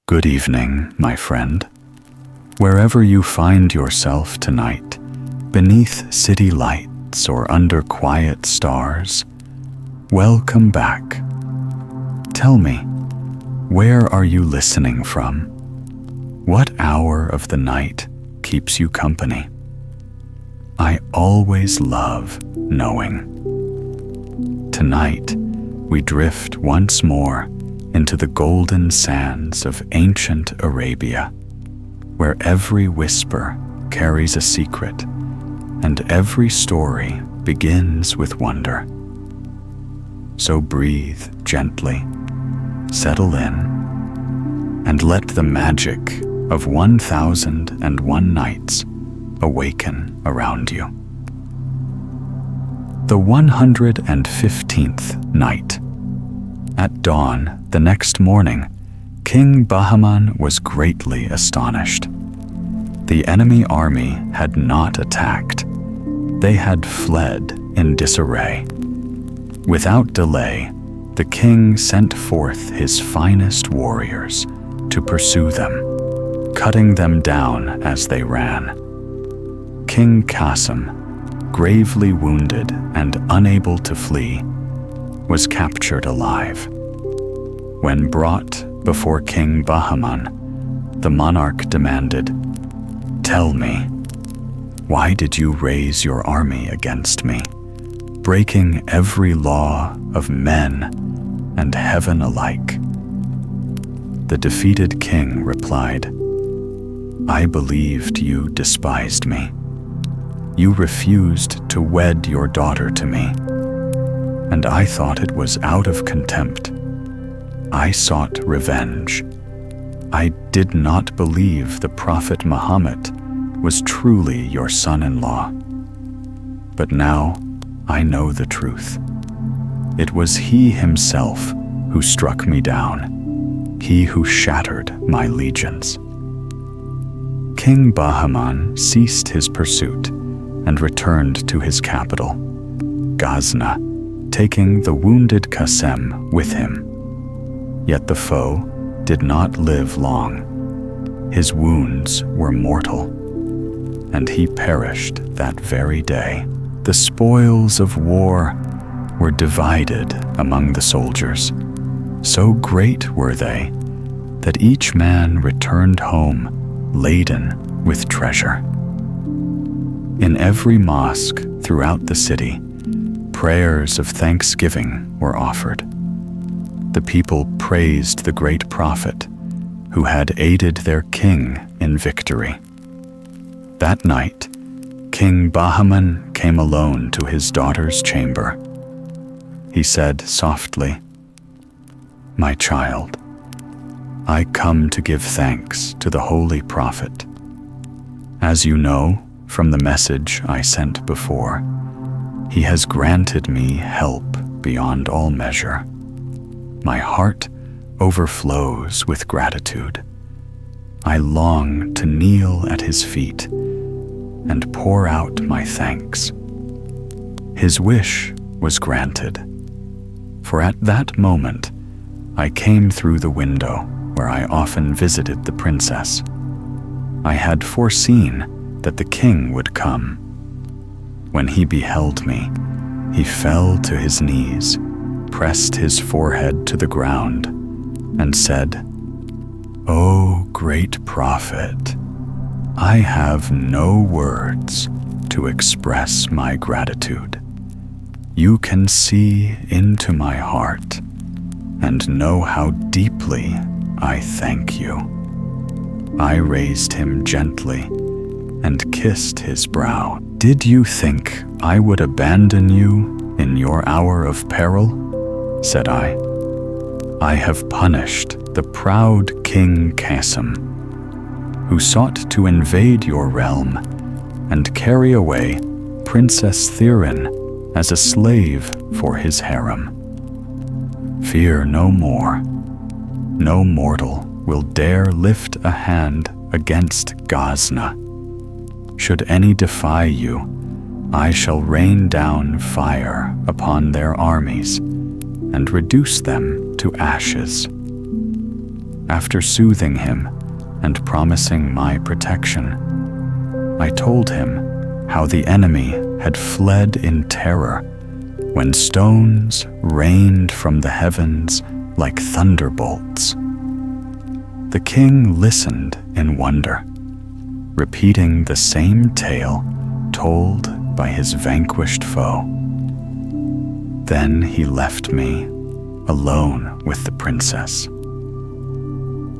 Good evening, my friend. Wherever you find yourself tonight, beneath city lights or under quiet stars, welcome back. Tell me, where are you listening from? What hour of the night keeps you company? I always love knowing. Tonight, we drift once more into the golden sands of ancient Arabia, where every whisper carries a secret and every story begins with wonder. So breathe gently, settle in, and let the magic of 1001 Nights awaken around you. The 115th night. At dawn the next morning, King Bahman was greatly astonished. The enemy army had not attacked. They had fled in disarray. Without delay, the king sent forth his finest warriors to pursue them, cutting them down as they ran. King Qasim, gravely wounded and unable to flee, was captured alive. When brought before King Bahman, the monarch demanded, "Tell me, why did you raise your army against me, breaking every law of men and heaven alike?" The defeated king replied, "I believed you despised me. You refused to wed your daughter to me, and I thought it was out of contempt. I sought revenge. I did not believe the Prophet Muhammad was truly your son-in-law. But now I know the truth. It was he himself who struck me down, he who shattered my legions." King Bahman ceased his pursuit and returned to his capital, Ghazna, taking the wounded Qasim with him. Yet the foe did not live long. His wounds were mortal, and he perished that very day. The spoils of war were divided among the soldiers. So great were they that each man returned home laden with treasure. In every mosque throughout the city, prayers of thanksgiving were offered. The people praised the great prophet who had aided their king in victory. That night, King Bahman came alone to his daughter's chamber. He said softly, "My child, I come to give thanks to the Holy Prophet. As you know from the message I sent before, he has granted me help beyond all measure. My heart overflows with gratitude. I long to kneel at his feet and pour out my thanks." His wish was granted, for at that moment I came through the window where I often visited the princess. I had foreseen that the king would come. When he beheld me, he fell to his knees, pressed his forehead to the ground, and said, "O great prophet, I have no words to express my gratitude. You can see into my heart and know how deeply I thank you." I raised him gently and kissed his brow. "Did you think I would abandon you in your hour of peril?" said I. "I have punished the proud King Qasim, who sought to invade your realm and carry away Princess Thirin as a slave for his harem. Fear no more. No mortal will dare lift a hand against Ghazna. Should any defy you, I shall rain down fire upon their armies and reduce them to ashes. After soothing him and promising my protection, I told him how the enemy had fled in terror when stones rained from the heavens like thunderbolts. The king listened in wonder, repeating the same tale told by his vanquished foe. Then he left me alone with the princess.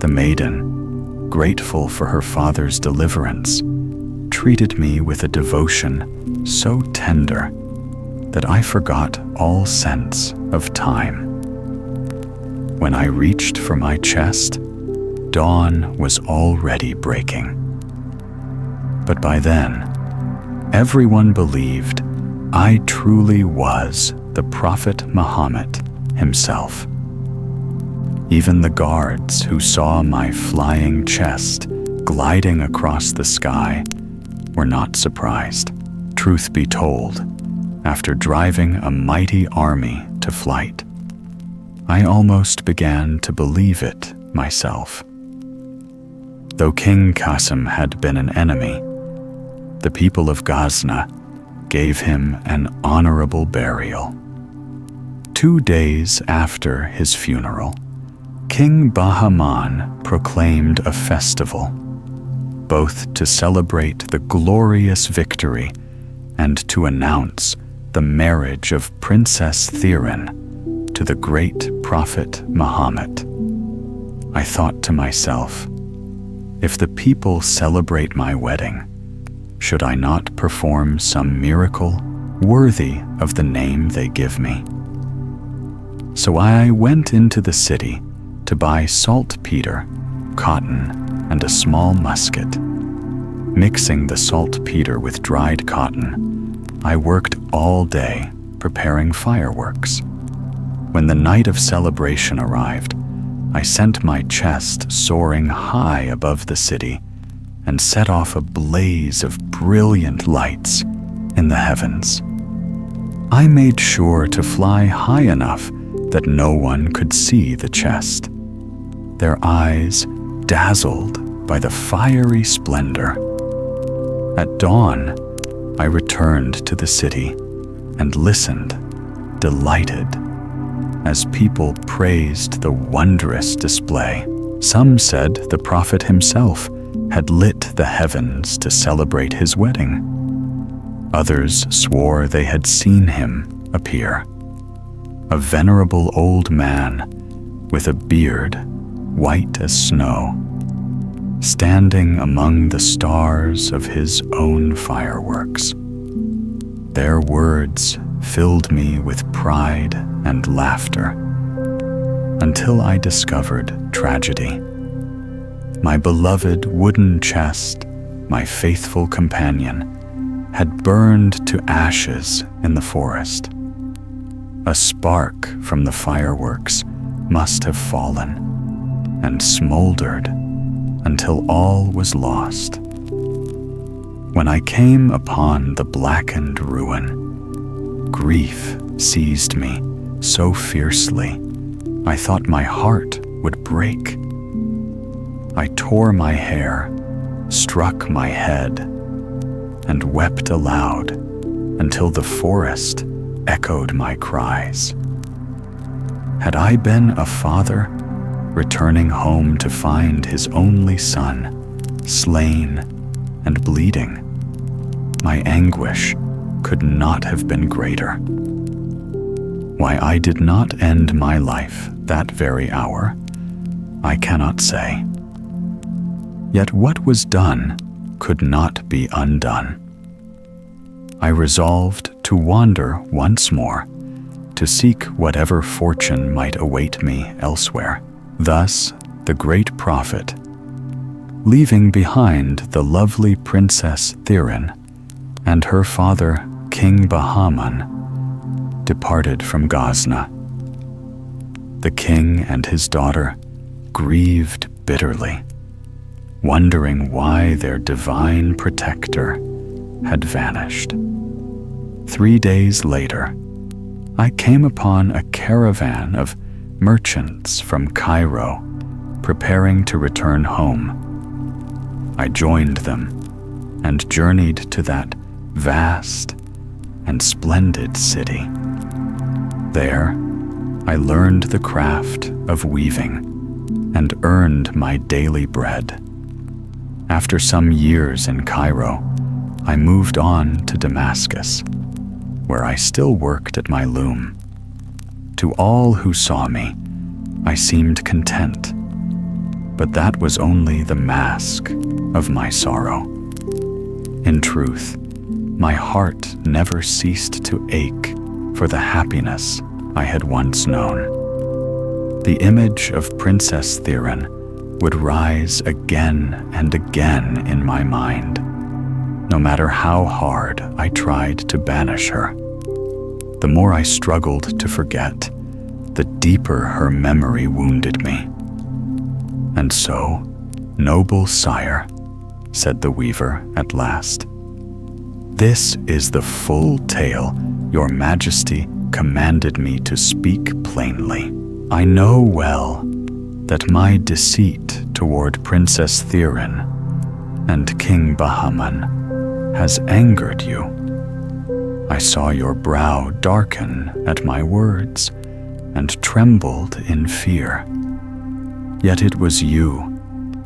The maiden, grateful for her father's deliverance, treated me with a devotion so tender that I forgot all sense of time. When I reached for my chest, dawn was already breaking. But by then, everyone believed I truly was the Prophet Muhammad himself. Even the guards who saw my flying chest gliding across the sky were not surprised. Truth be told, after driving a mighty army to flight, I almost began to believe it myself. Though King Qasim had been an enemy, the people of Ghazna gave him an honorable burial. 2 days after his funeral, King Bahman proclaimed a festival, both to celebrate the glorious victory and to announce the marriage of Princess Thirin to the great Prophet Muhammad. I thought to myself, if the people celebrate my wedding, should I not perform some miracle worthy of the name they give me? So I went into the city to buy saltpeter, cotton, and a small musket. Mixing the saltpeter with dried cotton, I worked all day preparing fireworks. When the night of celebration arrived, I sent my chest soaring high above the city and set off a blaze of brilliant lights in the heavens. I made sure to fly high enough that no one could see the chest, their eyes dazzled by the fiery splendor. At dawn, I returned to the city and listened, delighted, as people praised the wondrous display. Some said the Prophet himself had lit the heavens to celebrate his wedding. Others swore they had seen him appear, a venerable old man with a beard white as snow, standing among the stars of his own fireworks. Their words filled me with pride and laughter, until I discovered tragedy. My beloved wooden chest, my faithful companion, had burned to ashes in the forest. A spark from the fireworks must have fallen and smoldered until all was lost. When I came upon the blackened ruin, grief seized me so fiercely I thought my heart would break. I tore my hair, struck my head, and wept aloud until the forest echoed my cries. Had I been a father, returning home to find his only son slain and bleeding, my anguish could not have been greater. Why I did not end my life that very hour, I cannot say. Yet what was done could not be undone. I resolved to wander once more, to seek whatever fortune might await me elsewhere. Thus, the great prophet, leaving behind the lovely Princess Thirin and her father, King Bahman, departed from Ghazna. The king and his daughter grieved bitterly, wondering why their divine protector had vanished. 3 days later, I came upon a caravan of merchants from Cairo preparing to return home. I joined them and journeyed to that vast and splendid city. There, I learned the craft of weaving and earned my daily bread. After some years in Cairo, I moved on to Damascus, where I still worked at my loom. To all who saw me, I seemed content, but that was only the mask of my sorrow. In truth, my heart never ceased to ache for the happiness I had once known. The image of Princess Theron would rise again and again in my mind, no matter how hard I tried to banish her. The more I struggled to forget, the deeper her memory wounded me. And so, noble sire, said the weaver at last, this is the full tale your majesty commanded me to speak plainly. I know well that my deceit toward Princess Theron and King Bahman has angered you. I saw your brow darken at my words and trembled in fear. Yet it was you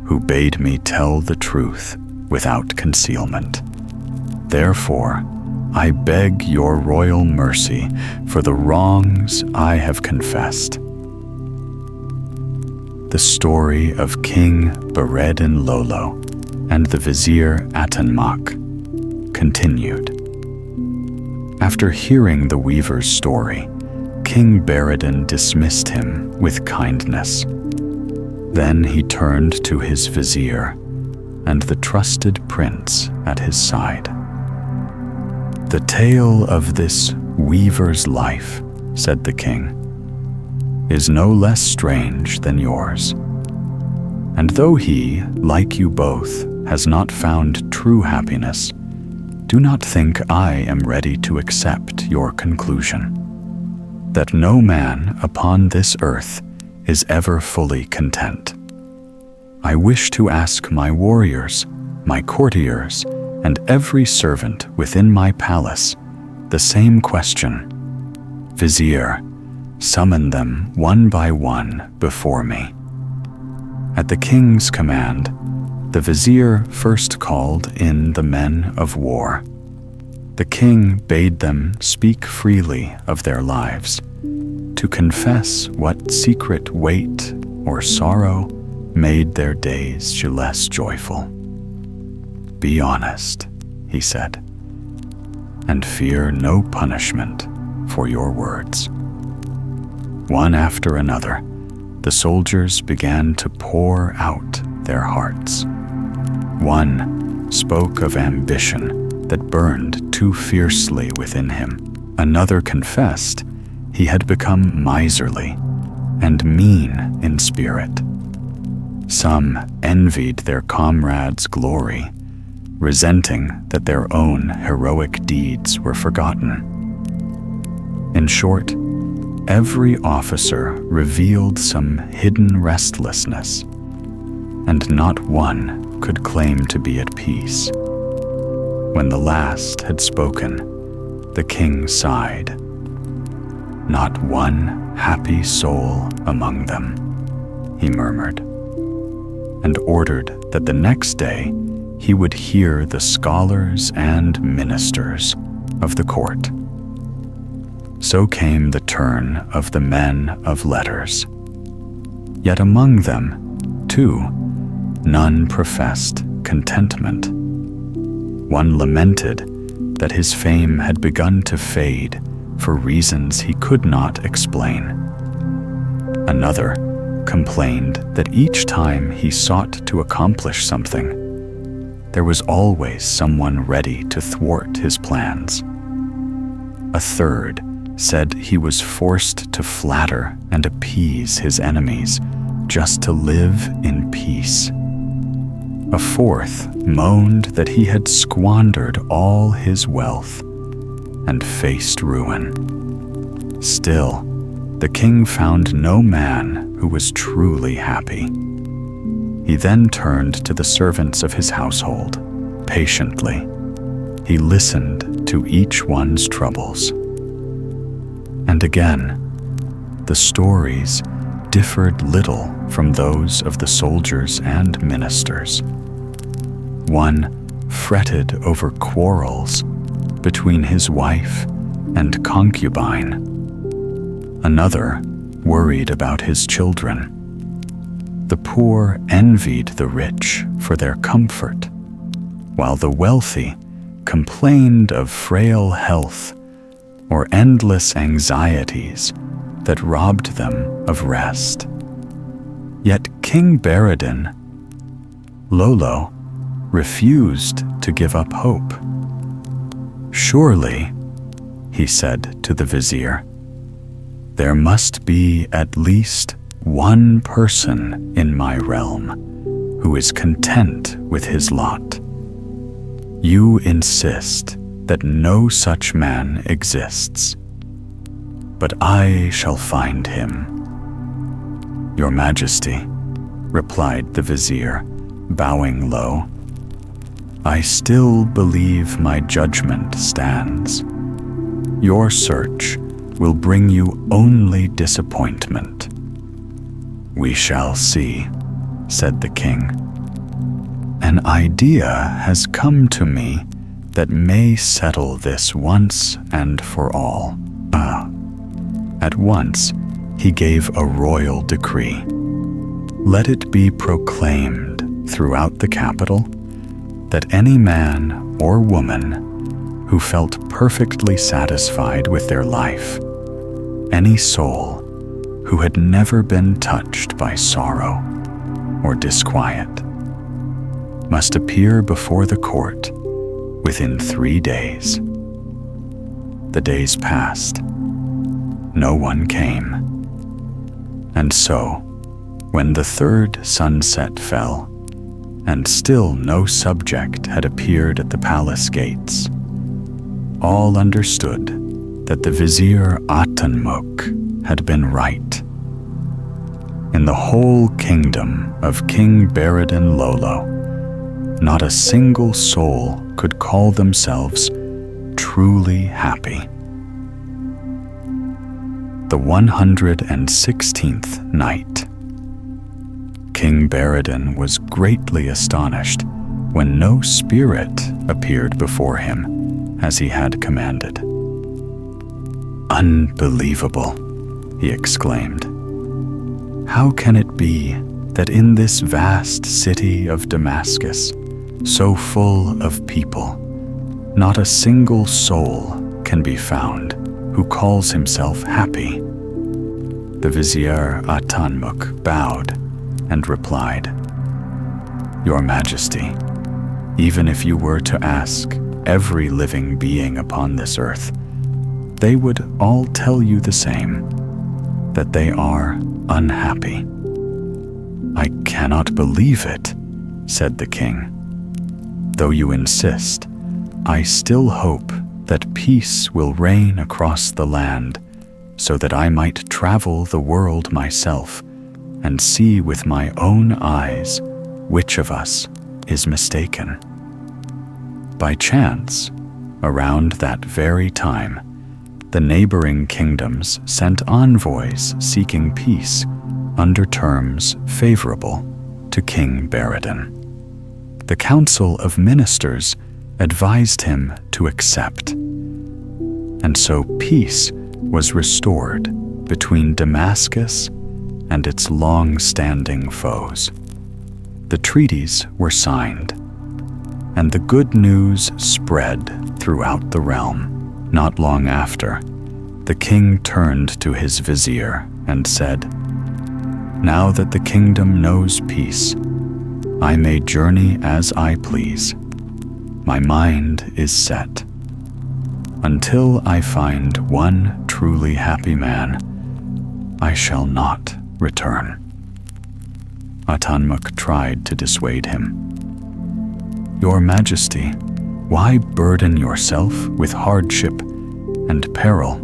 who bade me tell the truth without concealment. Therefore, I beg your royal mercy for the wrongs I have confessed. The story of King Bereddin-Lolo and the Vizier Atanmock continued. After hearing the weaver's story, King Bereddin dismissed him with kindness. Then he turned to his vizier and the trusted prince at his side. The tale of this weaver's life, said the king, is no less strange than yours. And though he, like you both, has not found true happiness, do not think I am ready to accept your conclusion, that no man upon this earth is ever fully content. I wish to ask my warriors, my courtiers, and every servant within my palace the same question. Vizier, summon them one by one before me. At the king's command, the vizier first called in the men of war. The king bade them speak freely of their lives, to confess what secret weight or sorrow made their days less joyful. Be honest, he said, and fear no punishment for your words. One after another, the soldiers began to pour out their hearts. One spoke of ambition that burned too fiercely within him. Another confessed he had become miserly and mean in spirit. Some envied their comrades' glory, resenting that their own heroic deeds were forgotten. In short, every officer revealed some hidden restlessness, and not one could claim to be at peace. When the last had spoken, the king sighed. Not one happy soul among them, he murmured, and ordered that the next day he would hear the scholars and ministers of the court. So came the turn of the men of letters. Yet among them, too, none professed contentment. One lamented that his fame had begun to fade for reasons he could not explain. Another complained that each time he sought to accomplish something, there was always someone ready to thwart his plans. A third said he was forced to flatter and appease his enemies just to live in peace. A fourth moaned that he had squandered all his wealth and faced ruin. Still, the king found no man who was truly happy. He then turned to the servants of his household. Patiently, he listened to each one's troubles. And again, the stories differed little from those of the soldiers and ministers. One fretted over quarrels between his wife and concubine. Another worried about his children. The poor envied the rich for their comfort, while the wealthy complained of frail health or endless anxieties that robbed them of rest. Yet King Bereddin-Lolo refused to give up hope. "Surely," he said to the vizier, "there must be at least one person in my realm who is content with his lot. You insist that no such man exists, but I shall find him." "Your Majesty," replied the vizier, bowing low, "I still believe my judgment stands. Your search will bring you only disappointment." "We shall see," said the king. "An idea has come to me that may settle this once and for all." At once, he gave a royal decree. "Let it be proclaimed throughout the capital that any man or woman who felt perfectly satisfied with their life, any soul who had never been touched by sorrow or disquiet, must appear before the court within 3 days." The days passed. No one came. And so, when the third sunset fell, and still no subject had appeared at the palace gates, all understood that the vizier Atanmock had been right. In the whole kingdom of King Bereddin-Lolo, not a single soul could call themselves truly happy. The 116th night. King Bereddin was greatly astonished when no spirit appeared before him as he had commanded. "Unbelievable," he exclaimed. "How can it be that in this vast city of Damascus, so full of people, not a single soul can be found who calls himself happy?" The vizier Atanmock bowed and replied, "Your Majesty, even if you were to ask every living being upon this earth, they would all tell you the same, that they are unhappy." "I cannot believe it," said the king. "Though you insist, I still hope that peace will reign across the land, so that I might travel the world myself and see with my own eyes which of us is mistaken." By chance, around that very time, the neighboring kingdoms sent envoys seeking peace under terms favorable to King Bereddin. The council of ministers advised him to accept, and so peace was restored between Damascus and its long-standing foes. The treaties were signed, and the good news spread throughout the realm. Not long after, the king turned to his vizier and said, "Now that the kingdom knows peace, I may journey as I please. My mind is set. Until I find one truly happy man, I shall not return." Atanmock tried to dissuade him. "Your Majesty, why burden yourself with hardship and peril?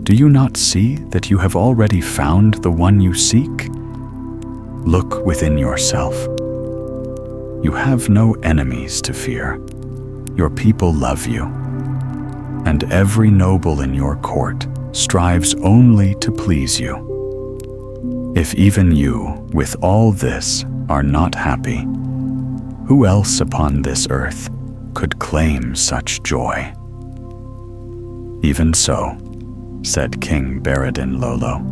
Do you not see that you have already found the one you seek? Look within yourself. You have no enemies to fear. Your people love you, and every noble in your court strives only to please you. If even you, with all this, are not happy, who else upon this earth could claim such joy? Even so, said King Bereddin-Lolo,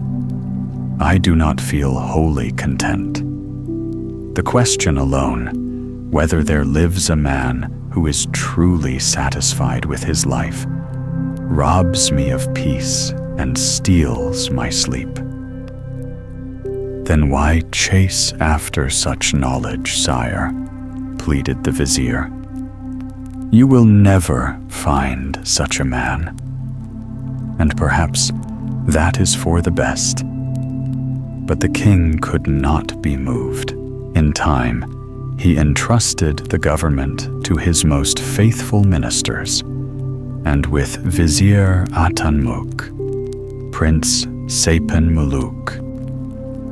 I do not feel wholly content. The question alone, whether there lives a man who is truly satisfied with his life, robs me of peace and steals my sleep. Then why chase after such knowledge, sire? Pleaded the Vizier. You will never find such a man. And perhaps that is for the best. But the king could not be moved. In time, he entrusted the government to his most faithful ministers, and with Vizier Atanmock, Prince Sepen-Muluk,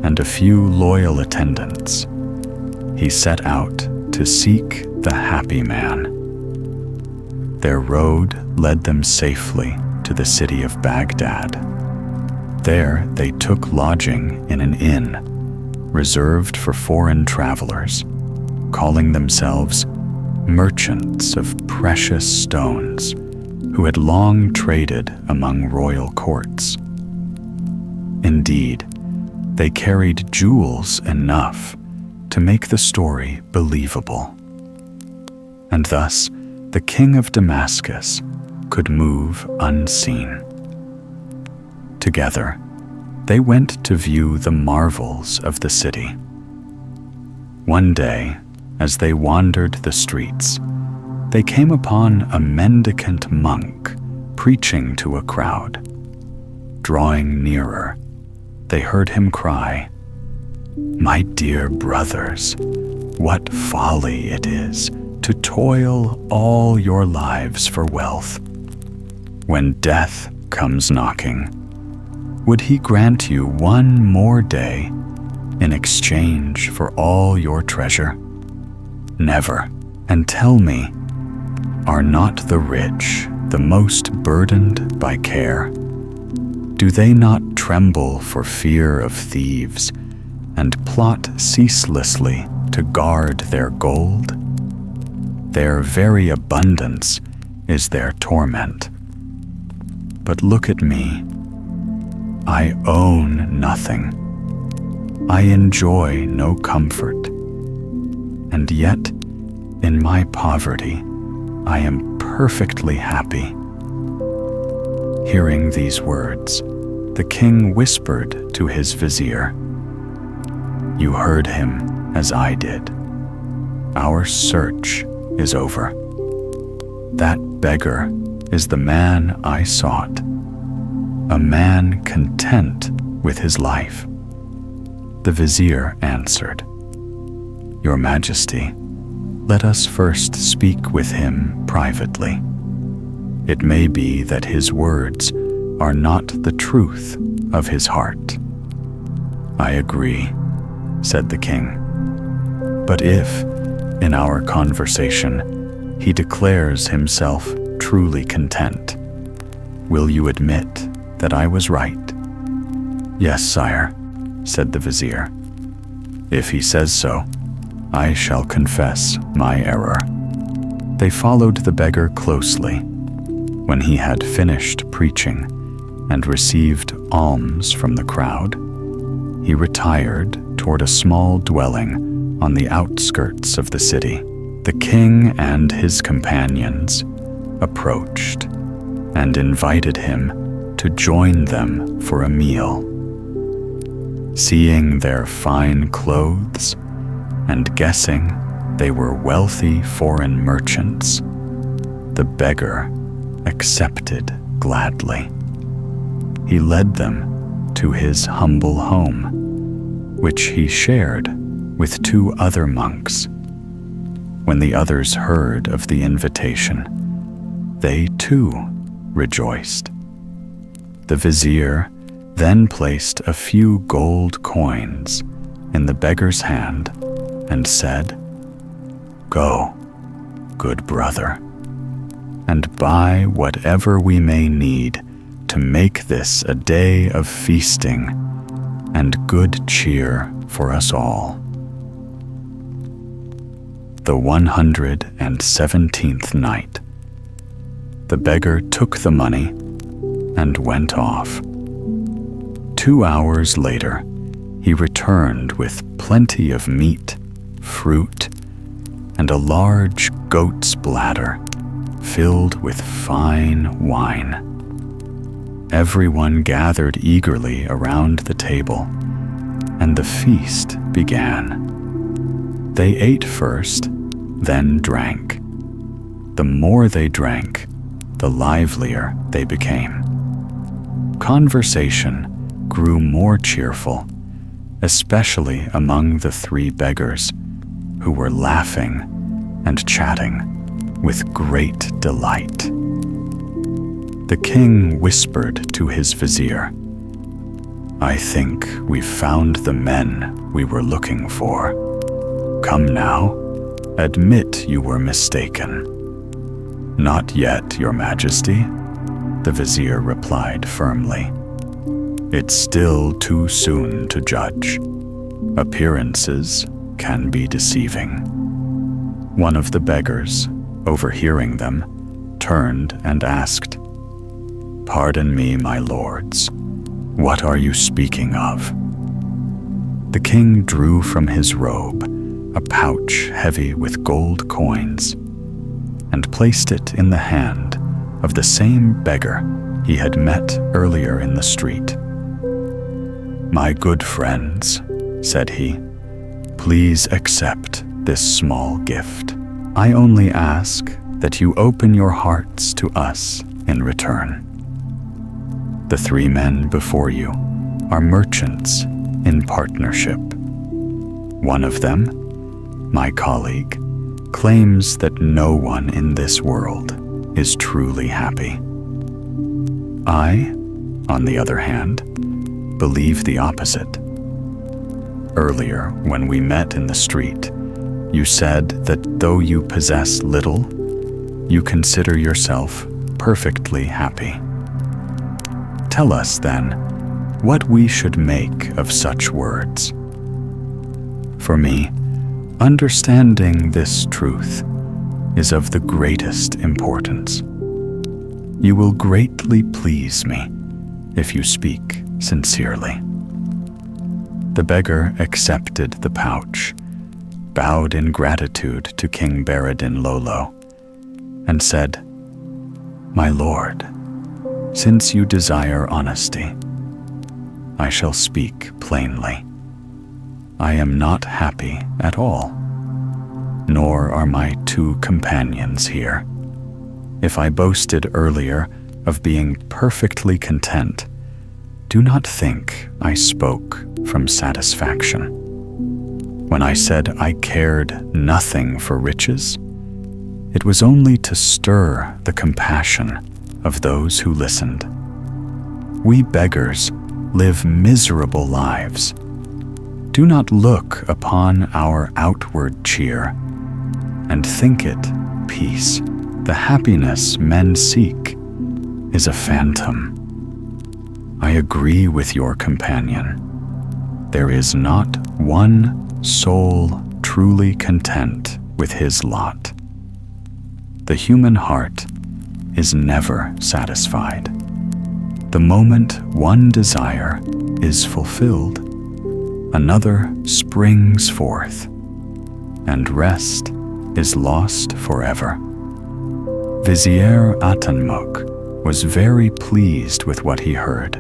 and a few loyal attendants, he set out to seek the happy man. Their road led them safely to the city of Baghdad. There they took lodging in an inn reserved for foreign travelers, calling themselves merchants of precious stones who had long traded among royal courts. Indeed, they carried jewels enough to make the story believable. And thus, the king of Damascus could move unseen. Together, they went to view the marvels of the city. One day, as they wandered the streets, they came upon a mendicant monk preaching to a crowd. Drawing nearer, they heard him cry, "My dear brothers, what folly it is to toil all your lives for wealth. When death comes knocking, would he grant you one more day in exchange for all your treasure? Never. And tell me, are not the rich the most burdened by care? Do they not tremble for fear of thieves and plot ceaselessly to guard their gold? Their very abundance is their torment. But look at me. I own nothing. I enjoy no comfort. And yet, in my poverty, I am perfectly happy." Hearing these words, the king whispered to his vizier, "You heard him as I did. Our search is over. That beggar is the man I sought, a man content with his life." The vizier answered, "Your Majesty, let us first speak with him privately. It may be that his words are not the truth of his heart." "I agree," said the king. "But if, in our conversation, he declares himself truly content, will you admit that I was right?" "Yes, sire," said the vizier. "If he says so, I shall confess my error." They followed the beggar closely. When he had finished preaching and received alms from the crowd, he retired toward a small dwelling on the outskirts of the city. The king and his companions approached and invited him to join them for a meal. Seeing their fine clothes and guessing they were wealthy foreign merchants, the beggar accepted gladly. He led them to his humble home, which he shared with 2 other monks. When the others heard of the invitation, they too rejoiced. The vizier then placed a few gold coins in the beggar's hand and said, "Go, good brother, and buy whatever we may need to make this a day of feasting and good cheer for us all." The 117th night. The beggar took the money and went off. 2 hours later, he returned with plenty of meat, fruit, and a large goat's bladder filled with fine wine. Everyone gathered eagerly around the table, and the feast began. They ate first, then drank. The more they drank, the livelier they became. Conversation grew more cheerful, especially among the 3 beggars, who were laughing and chatting with great delight. The king whispered to his vizier, "I think we've found the men we were looking for. Come now, admit you were mistaken." "Not yet, Your Majesty," the vizier replied firmly. "It's still too soon to judge. Appearances can be deceiving." One of the beggars, overhearing them, turned and asked, "Pardon me, my lords, what are you speaking of?" The king drew from his robe a pouch heavy with gold coins and placed it in the hand of the same beggar he had met earlier in the street. "My good friends," said he, "please accept this small gift. I only ask that you open your hearts to us in return. The 3 men before you are merchants in partnership. One of them, my colleague, claims that no one in this world is truly happy. I, on the other hand, believe the opposite. Earlier, when we met in the street, you said that though you possess little, you consider yourself perfectly happy. Tell us, then, what we should make of such words. For me, understanding this truth is of the greatest importance. You will greatly please me if you speak sincerely." The beggar accepted the pouch, bowed in gratitude to King Bereddin-Lolo, and said, "My lord, since you desire honesty, I shall speak plainly. I am not happy at all, nor are my 2 companions here. If I boasted earlier of being perfectly content, do not think I spoke from satisfaction. When I said I cared nothing for riches, it was only to stir the compassion of those who listened. We beggars live miserable lives. Do not look upon our outward cheer and think it peace. The happiness men seek is a phantom. I agree with your companion. There is not one soul truly content with his lot. The human heart is never satisfied. The moment one desire is fulfilled, another springs forth, and rest is lost forever. Vizier Atanmock was very pleased with what he heard.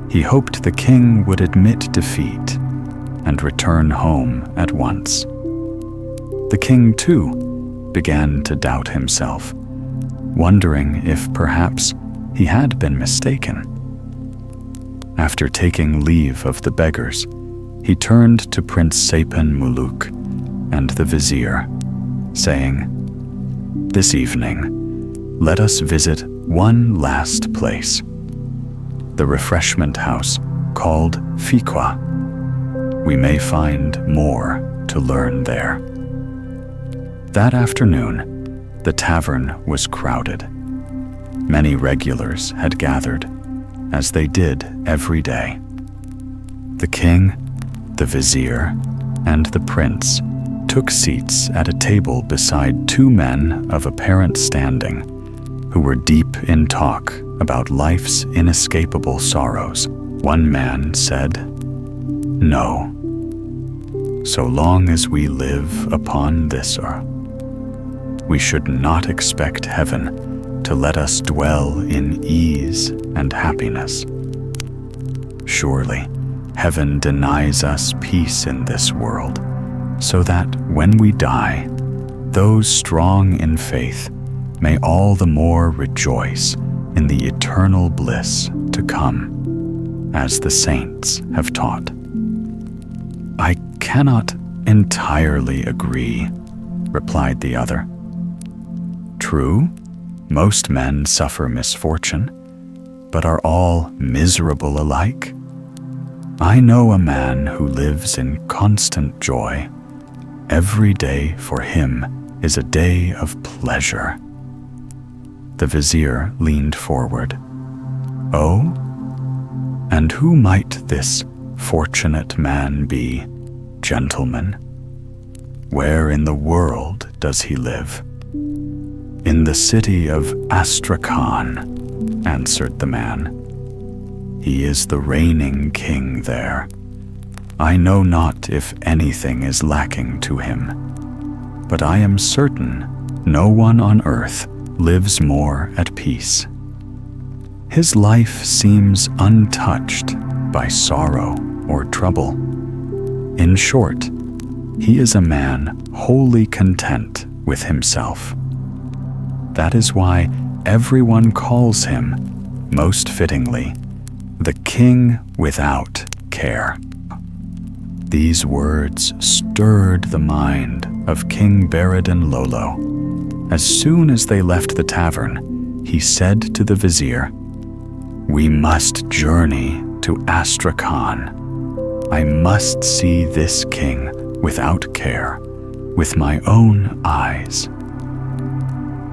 He hoped the king would admit defeat and return home at once. The king, too, began to doubt himself, wondering if perhaps he had been mistaken. After taking leave of the beggars, he turned to Prince Sepen-Mulook and the vizier, saying, "This evening, let us visit one last place, the refreshment house called Fiqua. we may find more to learn there. That afternoon, the tavern was crowded. Many regulars had gathered, as they did every day. The king, the vizier, and the prince took seats at a table beside two men of apparent standing who were deep in talk about life's inescapable sorrows. One man said, "No, so long as we live upon this earth, we should not expect heaven to let us dwell in ease and happiness. Surely, heaven denies us peace in this world, so that when we die, those strong in faith may all the more rejoice in the eternal bliss to come, as the saints have taught." "I cannot entirely agree," replied the other. "True, most men suffer misfortune, but are all miserable alike? I know a man who lives in constant joy. Every day for him is a day of pleasure." The vizier leaned forward. "Oh? And who might this fortunate man be, gentlemen? Where in the world does he live?" "In the city of Astrakhan," answered the man. "He is the reigning king there. I know not if anything is lacking to him, but I am certain no one on earth lives more at peace. His life seems untouched by sorrow or trouble. In short, he is a man wholly content with himself. That is why everyone calls him, most fittingly, the king without care." These words stirred the mind of King Bereddin-Lolo. As soon as they left the tavern, he said to the vizier, "We must journey to Astrakhan. I must see this king without care with my own eyes."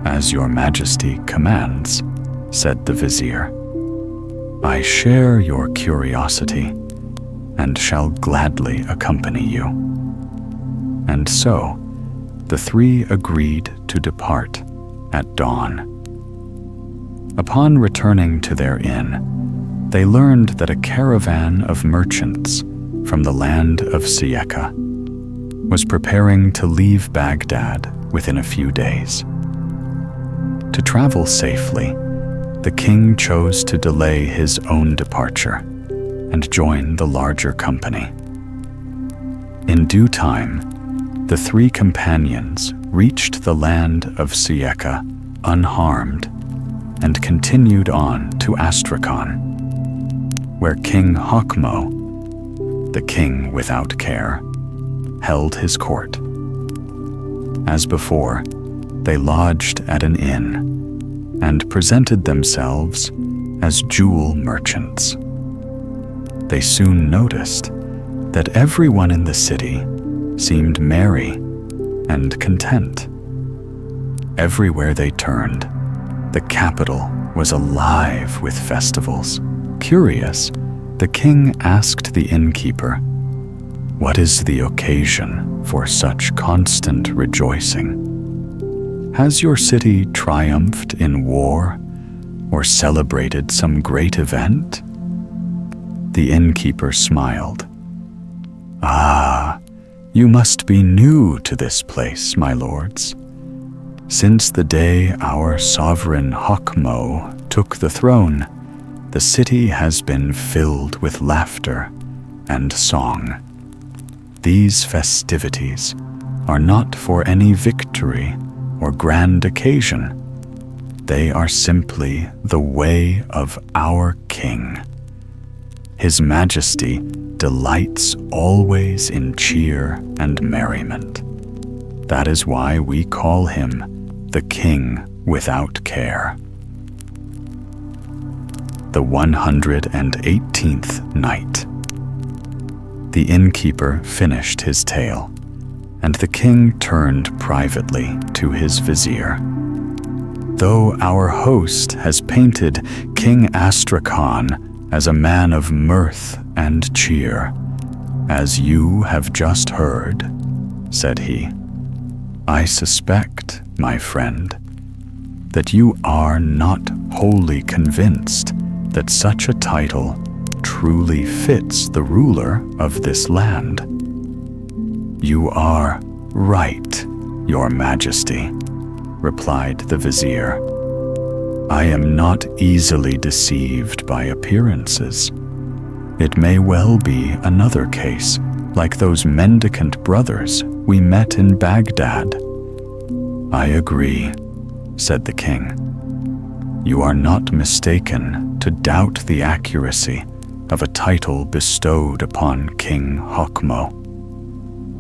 "As your majesty commands," said the vizier. "I share your curiosity and shall gladly accompany you." And so, the three agreed to depart at dawn. Upon returning to their inn, they learned that a caravan of merchants from the land of Sieka was preparing to leave Baghdad within a few days. To travel safely, the king chose to delay his own departure and join the larger company. In due time, the three companions reached the land of Sieka unharmed and continued on to Astrakhan, where King Hocmo, the king without care, held his court. As before, they lodged at an inn and presented themselves as jewel merchants. They soon noticed that everyone in the city seemed merry and content. Everywhere they turned, the capital was alive with festivals. Curious, the king asked the innkeeper, "What is the occasion for such constant rejoicing? Has your city triumphed in war or celebrated some great event?" The innkeeper smiled. "Ah, you must be new to this place, my lords. Since the day our sovereign Hocmo took the throne, the city has been filled with laughter and song. These festivities are not for any victory or grand occasion. They are simply the way of our king. His Majesty delights always in cheer and merriment. That is why we call him the king without care." The 118th Night. The innkeeper finished his tale, and the king turned privately to his vizier. Though our host has painted King Astrakhan as a man of mirth and cheer, as you have just heard, said he, I suspect, my friend, that you are not wholly convinced that such a title truly fits the ruler of this land. You are right, your majesty, replied the vizier. I am not easily deceived by appearances. It may well be another case, like those mendicant brothers we met in Baghdad. I agree, said the king. You are not mistaken to doubt the accuracy of a title bestowed upon King Hocmo.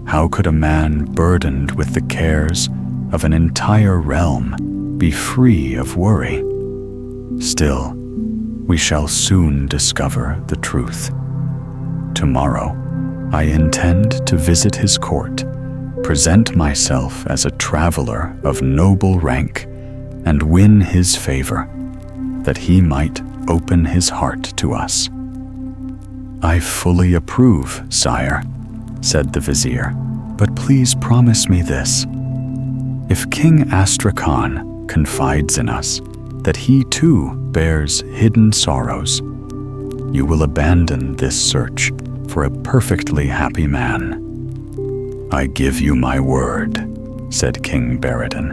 How could a man burdened with the cares of an entire realm be free of worry? Still, we shall soon discover the truth. Tomorrow, I intend to visit his court, present myself as a traveler of noble rank, and win his favor, that he might open his heart to us. I fully approve, sire, said the vizier, but please promise me this. If King Astrakhan confides in us that he too bears hidden sorrows, you will abandon this search for a perfectly happy man. I give you my word, said King Bereddin.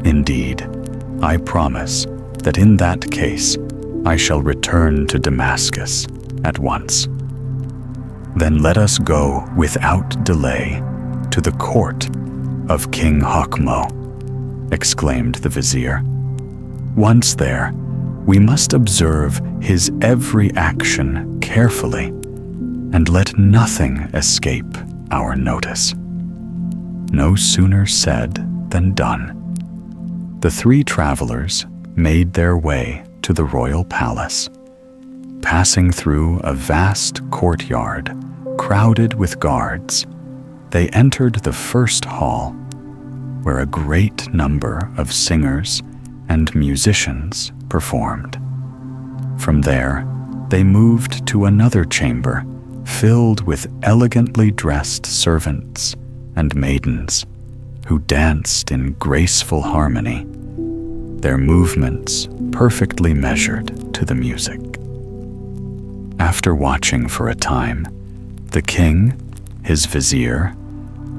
Indeed, I promise that in that case I shall return to Damascus at once. Then let us go without delay to the court of King Hocmo, exclaimed the vizier. Once there, we must observe his every action carefully and let nothing escape our notice. No sooner said than done. The three travelers made their way to the royal palace. Passing through a vast courtyard crowded with guards, they entered the first hall, where a great number of singers and musicians performed. From there, they moved to another chamber filled with elegantly dressed servants and maidens who danced in graceful harmony, their movements perfectly measured to the music. After watching for a time, the king, his vizier,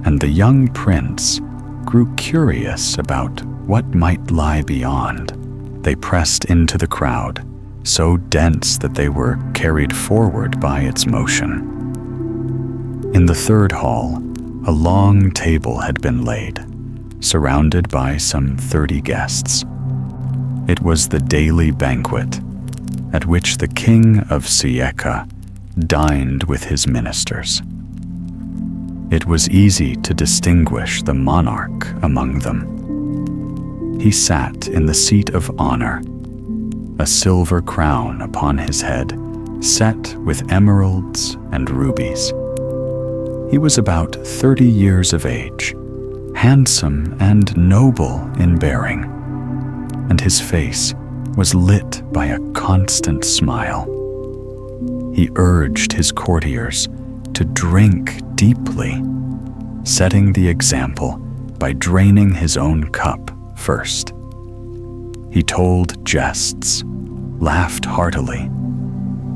and the young prince grew curious about what might lie beyond. They pressed into the crowd, so dense that they were carried forward by its motion. In the third hall, a long table had been laid, surrounded by some 30 guests. It was the daily banquet, at which the king of Sieka dined with his ministers. It was easy to distinguish the monarch among them. He sat in the seat of honor, a silver crown upon his head, set with emeralds and rubies. He was about 30 years of age, handsome and noble in bearing, and his face was lit by a constant smile. He urged his courtiers to drink deeply, setting the example by draining his own cup first. He told jests, laughed heartily,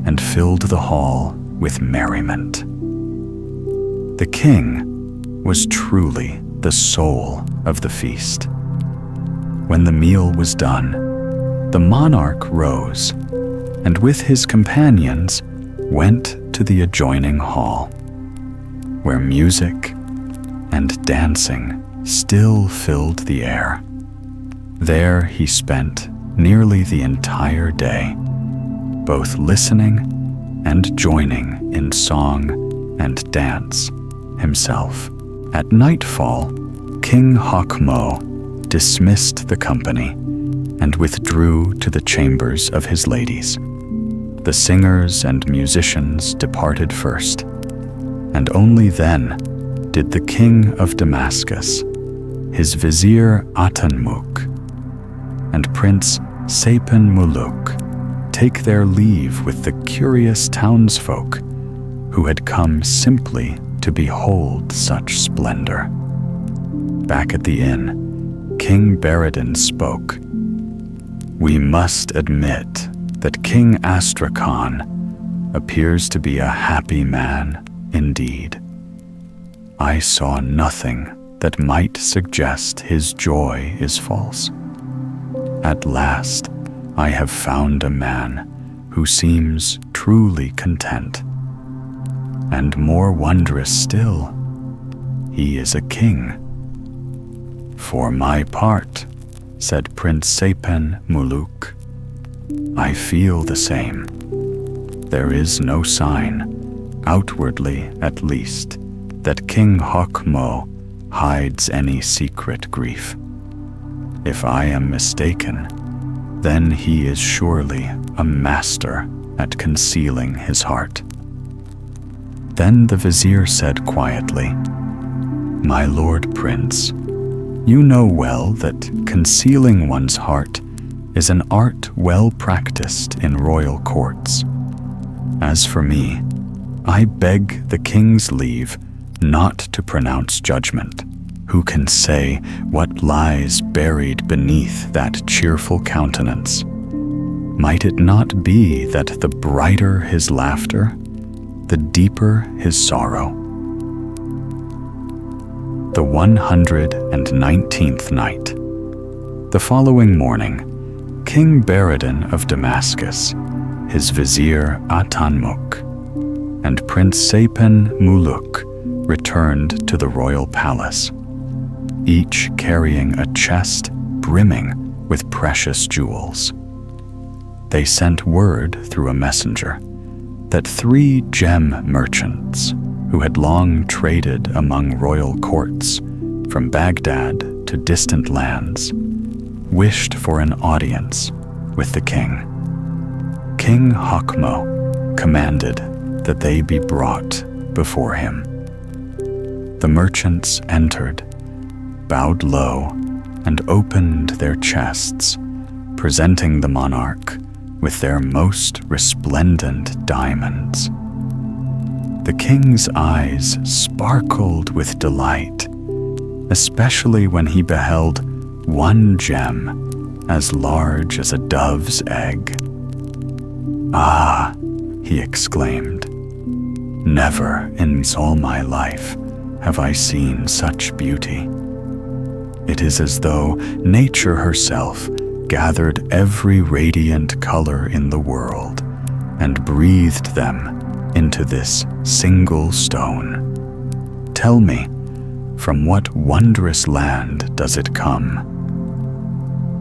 and filled the hall with merriment. The king was truly the soul of the feast. When the meal was done, the monarch rose, and with his companions went to the adjoining hall, where music and dancing still filled the air. There he spent nearly the entire day, both listening and joining in song and dance himself. At nightfall, King Hocmo dismissed the company and withdrew to the chambers of his ladies. The singers and musicians departed first, and only then did the king of Damascus, his vizier Atanmock, and Prince Sepin-Muluk take their leave with the curious townsfolk who had come simply to behold such splendor. Back at the inn, King Bereddin spoke. "We must admit that King Astrakhan appears to be a happy man indeed. I saw nothing that might suggest his joy is false. At last, I have found a man who seems truly content. And more wondrous still, he is a king." "For my part," said Prince Sepin-Muluk, "I feel the same. There is no sign, outwardly at least, that King Hocmo hides any secret grief. If I am mistaken, then he is surely a master at concealing his heart." Then the vizier said quietly, "My lord prince, you know well that concealing one's heart is an art well practiced in royal courts. As for me, I beg the king's leave not to pronounce judgment. Who can say what lies buried beneath that cheerful countenance? Might it not be that the brighter his laughter, the deeper his sorrow?" The 119th night. The following morning, King Bereddin of Damascus, his vizier Atanmock, and Prince Sepin-Muluk returned to the royal palace, each carrying a chest brimming with precious jewels. They sent word through a messenger that 3 gem merchants who had long traded among royal courts from Baghdad to distant lands wished for an audience with the king. King Hocmo commanded that they be brought before him. The merchants entered, bowed low, and opened their chests, presenting the monarch with their most resplendent diamonds. The king's eyes sparkled with delight, especially when he beheld one gem as large as a dove's egg. "Ah," he exclaimed, "never in all my life have I seen such beauty. It is as though nature herself gathered every radiant color in the world and breathed them into this single stone. Tell me, from what wondrous land does it come?"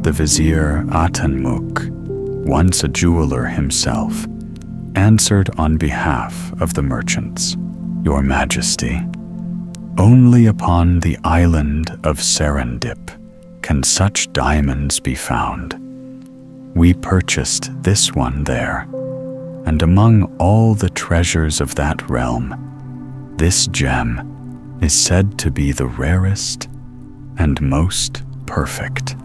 The vizier Atanmock, once a jeweler himself, answered on behalf of the merchants, "Your Majesty, only upon the island of Serendip can such diamonds be found. We purchased this one there, and among all the treasures of that realm, this gem is said to be the rarest and most perfect."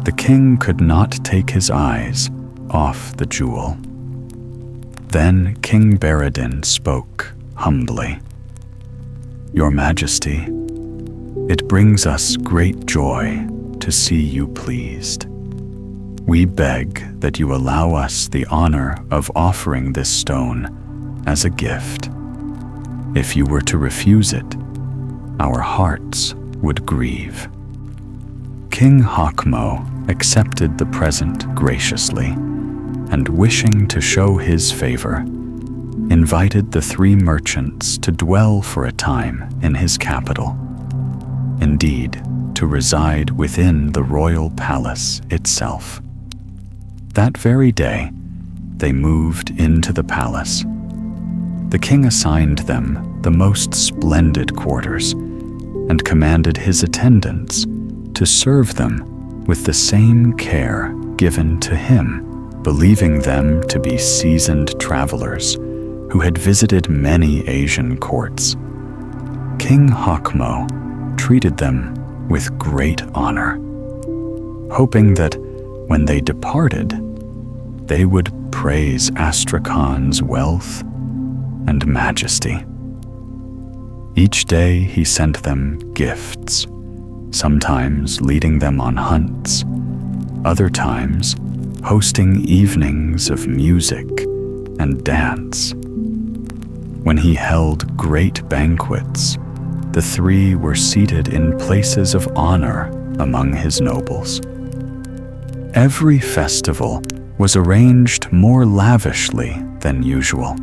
The king could not take his eyes off the jewel. Then King Bereddin spoke humbly. "Your Majesty, it brings us great joy to see you pleased. We beg that you allow us the honor of offering this stone as a gift. If you were to refuse it, our hearts would grieve." King Hocmo accepted the present graciously, and wishing to show his favor, invited the 3 merchants to dwell for a time in his capital. Indeed, to reside within the royal palace itself. That very day, they moved into the palace. The king assigned them the most splendid quarters and commanded his attendants to serve them with the same care given to him, believing them to be seasoned travelers who had visited many Asian courts. King Hocmo treated them with great honor, hoping that when they departed, they would praise Astrakhan's wealth and majesty. Each day he sent them gifts, sometimes leading them on hunts, other times hosting evenings of music and dance. When he held great banquets, the three were seated in places of honor among his nobles. Every festival was arranged more lavishly than usual,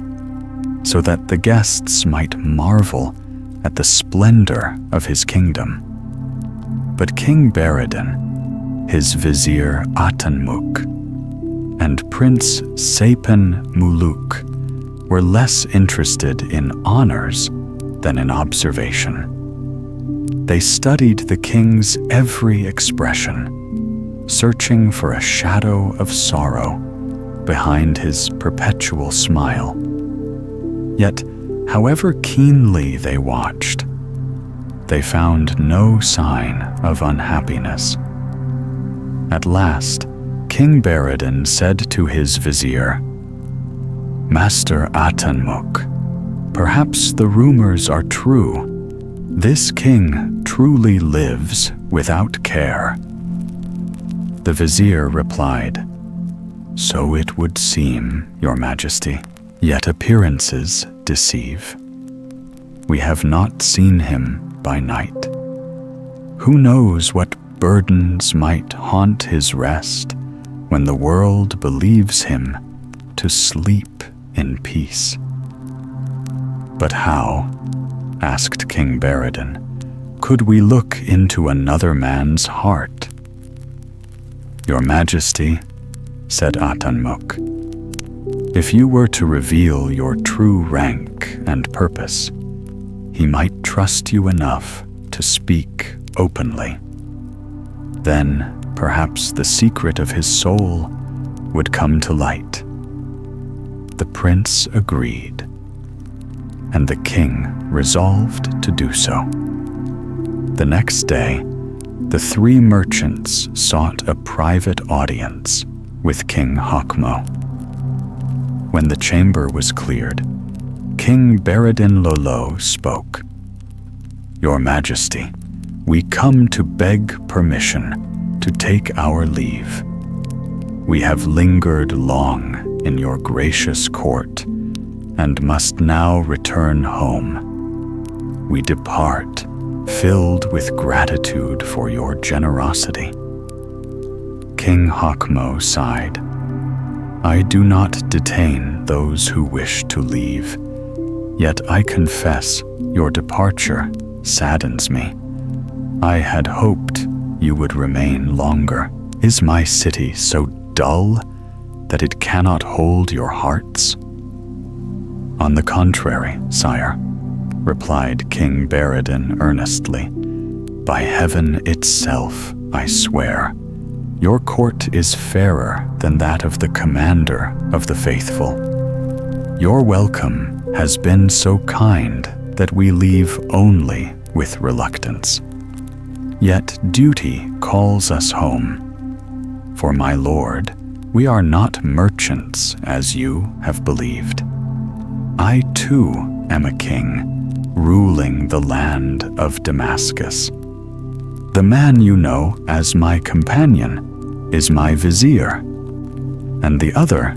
so that the guests might marvel at the splendor of his kingdom. But King Bereddin, his vizier Atanmock, and Prince Sepen Muluk were less interested in honors than in observation. They studied the king's every expression, searching for a shadow of sorrow behind his perpetual smile. Yet, however keenly they watched, they found no sign of unhappiness. At last, King Bereddin said to his vizier, "Master Atanmock, perhaps the rumors are true. This king truly lives without care." The vizier replied, "So it would seem, Your Majesty, yet appearances deceive. We have not seen him by night. Who knows what burdens might haunt his rest when the world believes him to sleep in peace." "But how," asked King Bereddin, "could we look into another man's heart?" "Your Majesty," said Atanmock, "if you were to reveal your true rank and purpose, he might trust you enough to speak openly. Then perhaps the secret of his soul would come to light." The prince agreed, and the king resolved to do so. The next day, the three merchants sought a private audience with King Hocmo. When the chamber was cleared, King Bereddin-Lolo spoke. "Your Majesty, we come to beg permission to take our leave. We have lingered long in your gracious court and must now return home. We depart filled with gratitude for your generosity." King Hocmo sighed. "I do not detain those who wish to leave, yet I confess your departure saddens me. I had hoped you would remain longer. Is my city so dull that it cannot hold your hearts?" "On the contrary, sire," replied King Bereddin earnestly. "By heaven itself, I swear, your court is fairer than that of the commander of the faithful. Your welcome has been so kind that we leave only with reluctance. Yet duty calls us home. For my lord, we are not merchants as you have believed. I too am a king, ruling the land of Damascus. The man you know as my companion is my vizier, and the other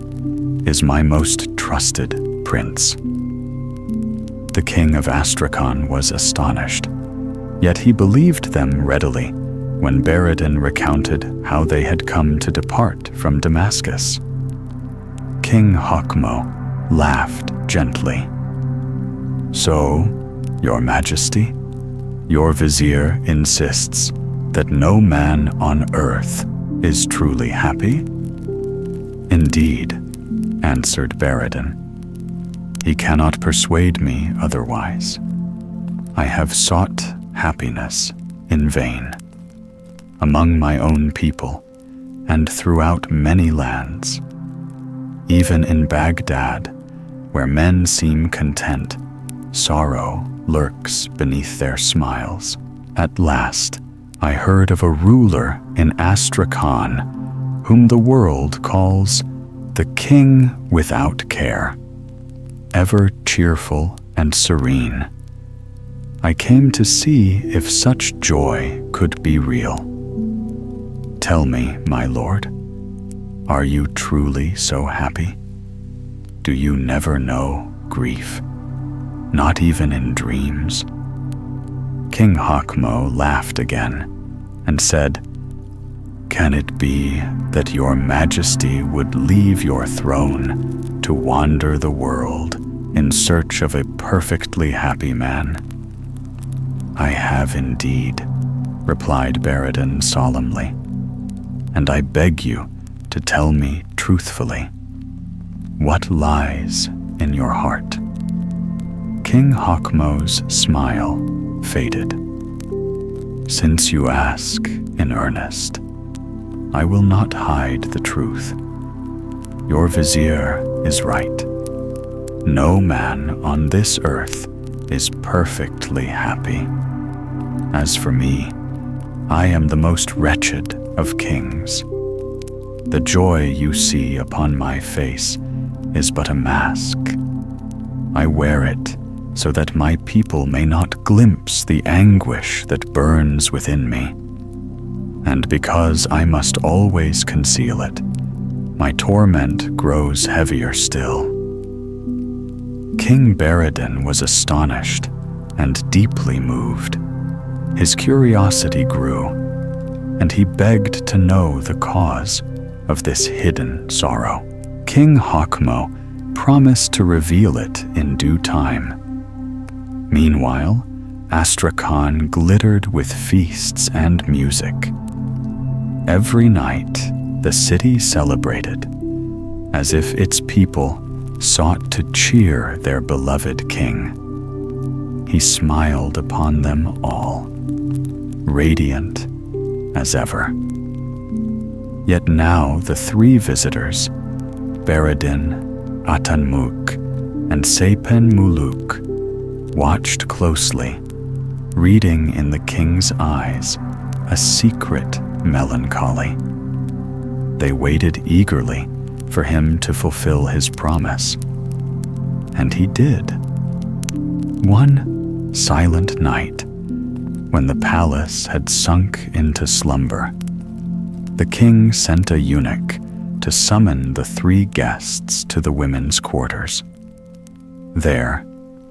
is my most trusted prince." The king of Astrakhan was astonished, yet he believed them readily when Bereddin recounted how they had come to depart from Damascus. King Hocmo laughed gently. "So, Your Majesty, your vizier insists that no man on earth is truly happy?" "Indeed," answered Bereddin. "He cannot persuade me otherwise. I have sought happiness in vain, among my own people and throughout many lands. Even in Baghdad, Where men seem content, sorrow lurks beneath their smiles. At last, I heard of a ruler in Astrakhan, whom the world calls the King without care, ever cheerful and serene. I came to see if such joy could be real. Tell me, my lord, are you truly so happy? Do you never know grief, not even in dreams? King Hocmo laughed again and said, "Can it be that your majesty would leave your throne to wander the world in search of a perfectly happy man?" "I have indeed," replied Bereddin solemnly, "and I beg you to tell me truthfully, what lies in your heart?" King Hocmo's smile faded. "Since you ask in earnest, I will not hide the truth. Your vizier is right. No man on this earth is perfectly happy. As for me, I am the most wretched of kings. The joy you see upon my face is but a mask. I wear it so that my people may not glimpse the anguish that burns within me. And because I must always conceal it, my torment grows heavier still." King Bereddin was astonished and deeply moved. His curiosity grew, and he begged to know the cause of this hidden sorrow. King Hocmo promised to reveal it in due time. Meanwhile, Astrakhan glittered with feasts and music. Every night, the city celebrated, as if its people sought to cheer their beloved king. He smiled upon them all, radiant as ever. Yet now the three visitors, Bereddin, Atanmock, and Sepen Muluk, watched closely, reading in the king's eyes a secret melancholy. They waited eagerly for him to fulfill his promise, and he did. One silent night, when the palace had sunk into slumber, the king sent a eunuch to summon the three guests to the women's quarters. There,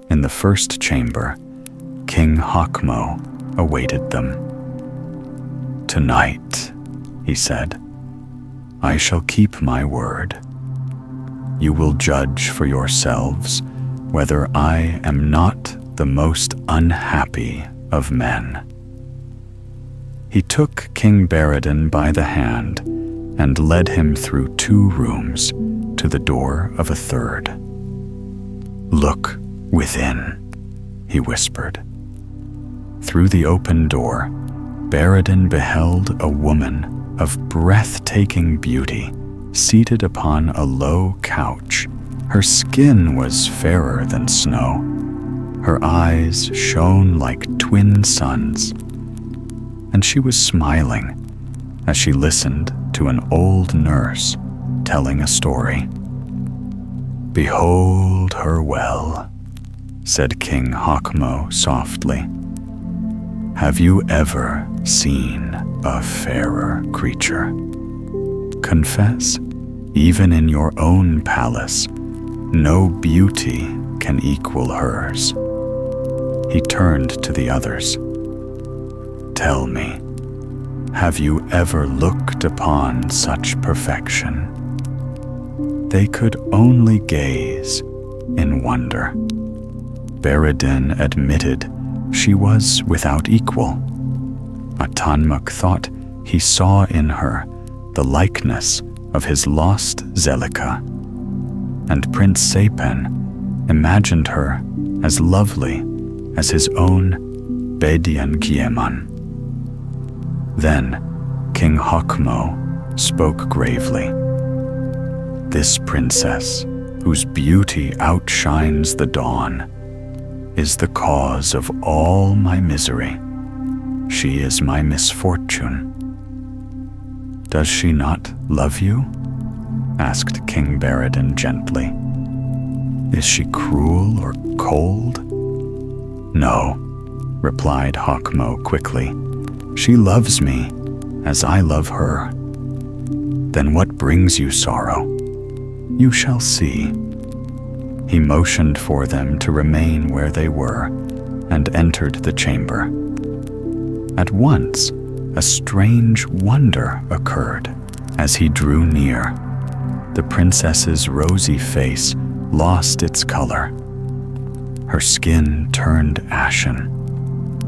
in the first chamber, King Hocmo awaited them. "Tonight," he said, "I shall keep my word. You will judge for yourselves whether I am not the most unhappy of men." He took King Bereddin by the hand and led him through 2 rooms to the door of a third. "Look within," he whispered. Through the open door, Bereddin beheld a woman of breathtaking beauty seated upon a low couch. Her skin was fairer than snow. Her eyes shone like twin suns, and she was smiling as she listened to an old nurse telling a story. "Behold her well," said King Hocmo softly. "Have you ever seen a fairer creature? Confess, even in your own palace, no beauty can equal hers." He turned to the others. "Tell me, have you ever looked upon such perfection?" They could only gaze in wonder. Bereddin admitted she was without equal. Atanmock thought he saw in her the likeness of his lost Zelika, and Prince Sepen imagined her as lovely as his own Bedtime. Then King Hocmo spoke gravely. "This princess whose beauty outshines the dawn, is the cause of all my misery. She is my misfortune." "Does she not love you?" asked King Bereddin gently. "Is she cruel or cold?" "No," replied Hocmo quickly. "She loves me as I love her." "Then what brings you sorrow? You shall see." He motioned for them to remain where they were and entered the chamber. At once, a strange wonder occurred as he drew near. The princess's rosy face lost its color. Her skin turned ashen.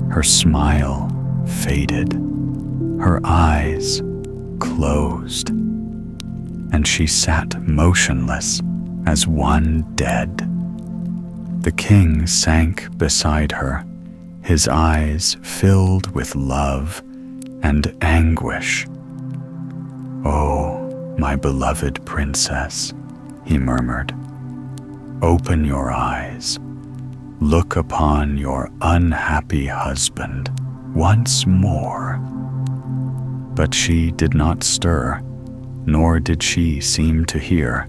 Her smile faded. Her eyes closed. And she sat motionless as one dead. The king sank beside her, his eyes filled with love and anguish. "Oh, my beloved princess," he murmured, "open your eyes. Look upon your unhappy husband once more." But she did not stir, nor did she seem to hear.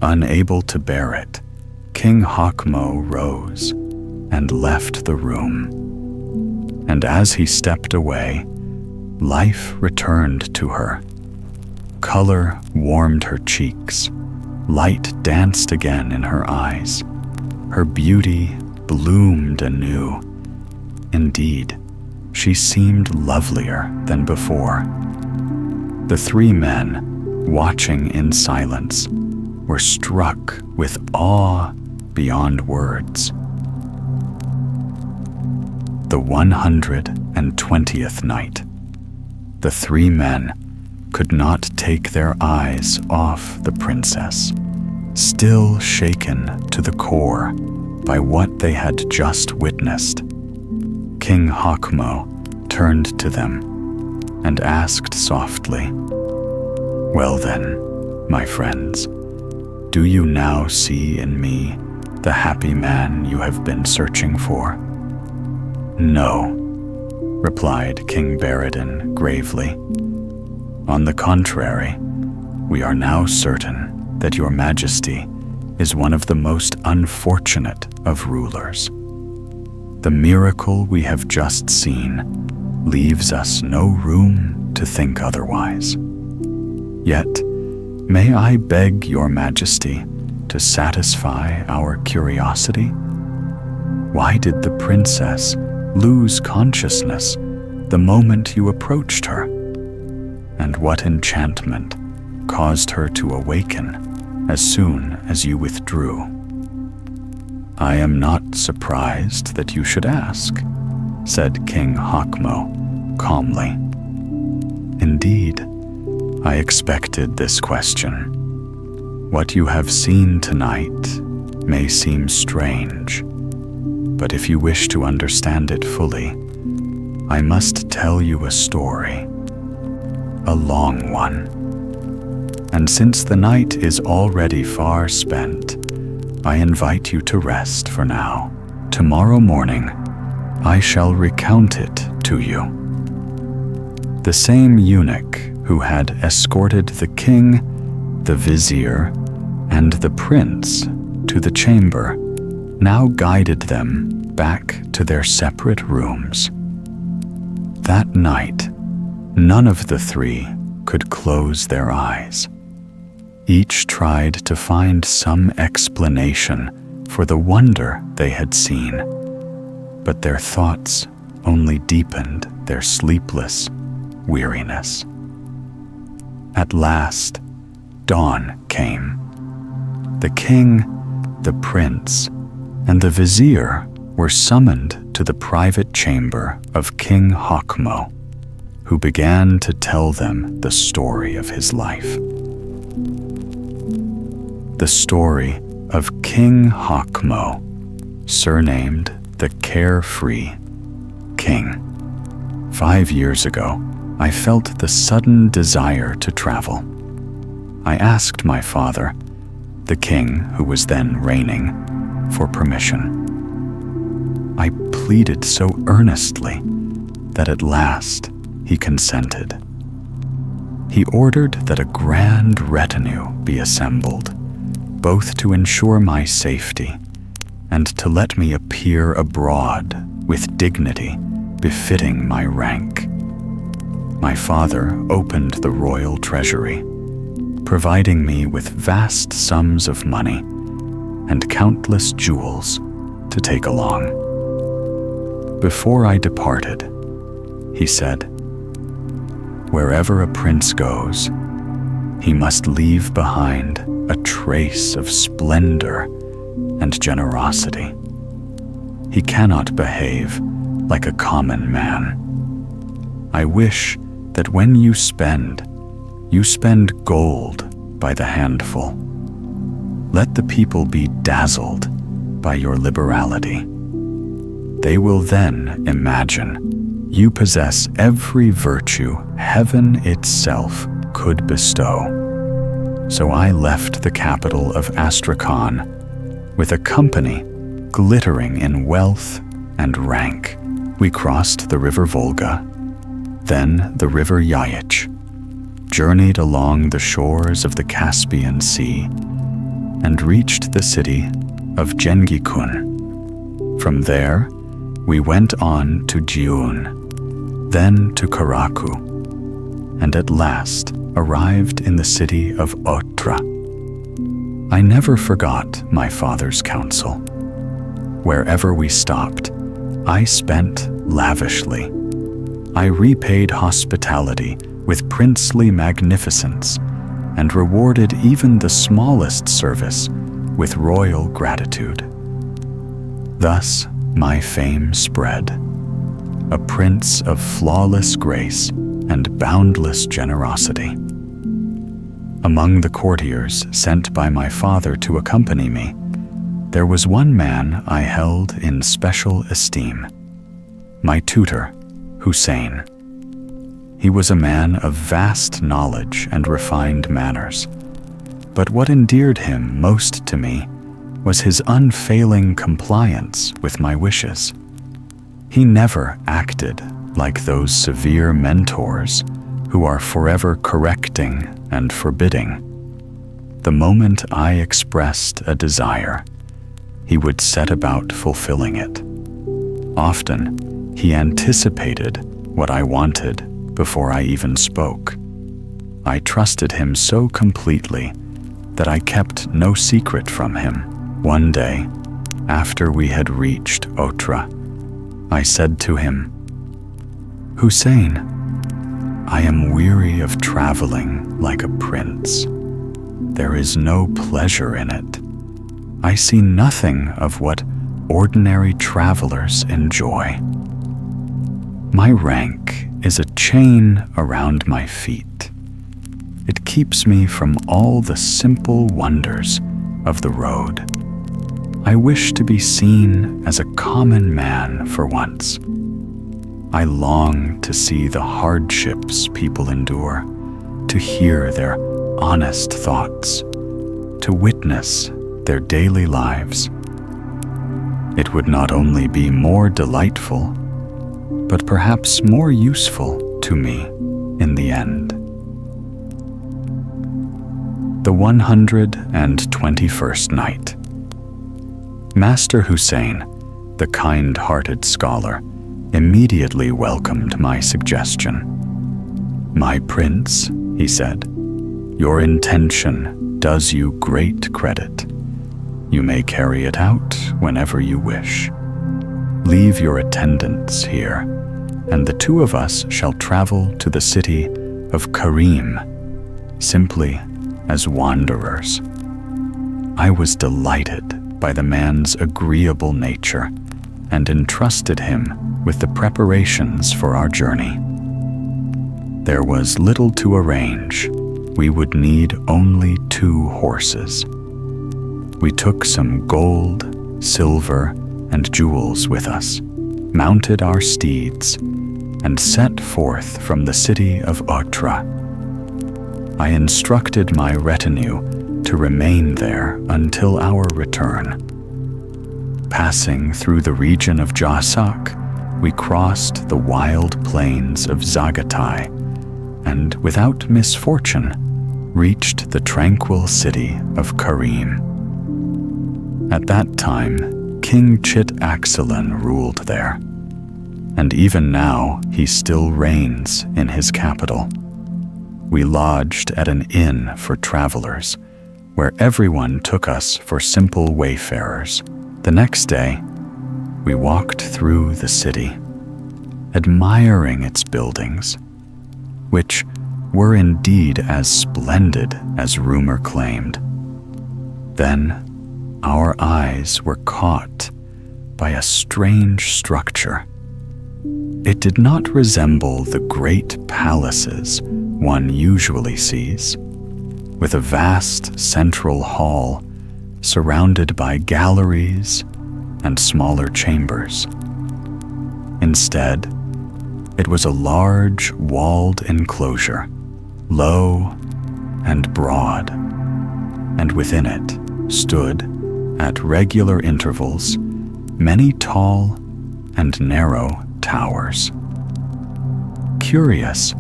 Unable to bear it, King Hocmo rose and left the room. And as he stepped away, life returned to her. Color warmed her cheeks. Light danced again in her eyes. Her beauty bloomed anew. Indeed, she seemed lovelier than before. The three men, watching in silence, were struck with awe beyond words. The 120th night. The three men could not take their eyes off the princess, still shaken to the core by what they had just witnessed. King Hocmo turned to them and asked softly, "Well then, my friends, do you now see in me the happy man you have been searching for?" "No," replied King Bereddin gravely. "On the contrary, we are now certain that your majesty is one of the most unfortunate of rulers. The miracle we have just seen leaves us no room to think otherwise. Yet, may I beg your majesty to satisfy our curiosity? Why did the princess lose consciousness the moment you approached her? And what enchantment caused her to awaken as soon as you withdrew?" "I am not surprised that you should ask," said King Hocmo calmly. "Indeed, I expected this question. What you have seen tonight may seem strange, but if you wish to understand it fully, I must tell you a story, a long one. And since the night is already far spent, I invite you to rest for now. Tomorrow morning, I shall recount it to you." The same eunuch who had escorted the king, the vizier, and the prince to the chamber now guided them back to their separate rooms. That night, none of the three could close their eyes. Each tried to find some explanation for the wonder they had seen, but their thoughts only deepened their sleepless weariness. At last, dawn came. The king, the prince, and the vizier were summoned to the private chamber of King Hocmo, who began to tell them the story of his life. The story of King Hocmo, surnamed the Carefree King. 5 years ago, I felt the sudden desire to travel. I asked my father, the king, who was then reigning, for permission. I pleaded so earnestly that at last he consented. He ordered that a grand retinue be assembled, both to ensure my safety and to let me appear abroad with dignity befitting my rank. My father opened the royal treasury, providing me with vast sums of money and countless jewels to take along. Before I departed, he said, "Wherever a prince goes, he must leave behind a trace of splendor and generosity. He cannot behave like a common man. I wish that when you spend gold by the handful. Let the people be dazzled by your liberality. They will then imagine you possess every virtue heaven itself could bestow." So I left the capital of Astrakhan with a company glittering in wealth and rank. We crossed the river Volga, then the river Yaich, journeyed along the shores of the Caspian Sea, and reached the city of Gengikun. From there, we went on to Jiun, then to Karaku, and at last arrived in the city of Otra. I never forgot my father's counsel. Wherever we stopped, I spent lavishly. I repaid hospitality with princely magnificence and rewarded even the smallest service with royal gratitude. Thus my fame spread, a prince of flawless grace and boundless generosity. Among the courtiers sent by my father to accompany me, there was one man I held in special esteem, my tutor, Hussein. He was a man of vast knowledge and refined manners, but what endeared him most to me was his unfailing compliance with my wishes. He never acted like those severe mentors who are forever correcting and forbidding. The moment I expressed a desire, he would set about fulfilling it. Often, he anticipated what I wanted before I even spoke. I trusted him so completely that I kept no secret from him. One day, after we had reached Otra, I said to him, "Hussein, I am weary of traveling like a prince. There is no pleasure in it. I see nothing of what ordinary travelers enjoy. My rank is a chain around my feet. It keeps me from all the simple wonders of the road. I wish to be seen as a common man for once. I long to see the hardships people endure, to hear their honest thoughts, to witness their daily lives. It would not only be more delightful, but perhaps more useful to me in the end." The 121st Night. Master Hussein, the kind-hearted scholar, immediately welcomed my suggestion. "My prince," he said, "your intention does you great credit. You may carry it out whenever you wish. Leave your attendants here, and the two of us shall travel to the city of Karim, simply as wanderers." I was delighted by the man's agreeable nature and entrusted him with the preparations for our journey. There was little to arrange. We would need only 2 horses. We took some gold, silver, and jewels with us, mounted our steeds, and set forth from the city of Otra. I instructed my retinue to remain there until our return. Passing through the region of Jasak, we crossed the wild plains of Zagatai, and without misfortune, reached the tranquil city of Karim. At that time, King Chit-Axelin ruled there, and even now he still reigns in his capital. We lodged at an inn for travelers, where everyone took us for simple wayfarers. The next day, we walked through the city, admiring its buildings, which were indeed as splendid as rumor claimed. Then, our eyes were caught by a strange structure. It did not resemble the great palaces one usually sees, with a vast central hall surrounded by galleries and smaller chambers. Instead, it was a large walled enclosure, low and broad, and within it stood, at regular intervals, many tall and narrow towers. Curious,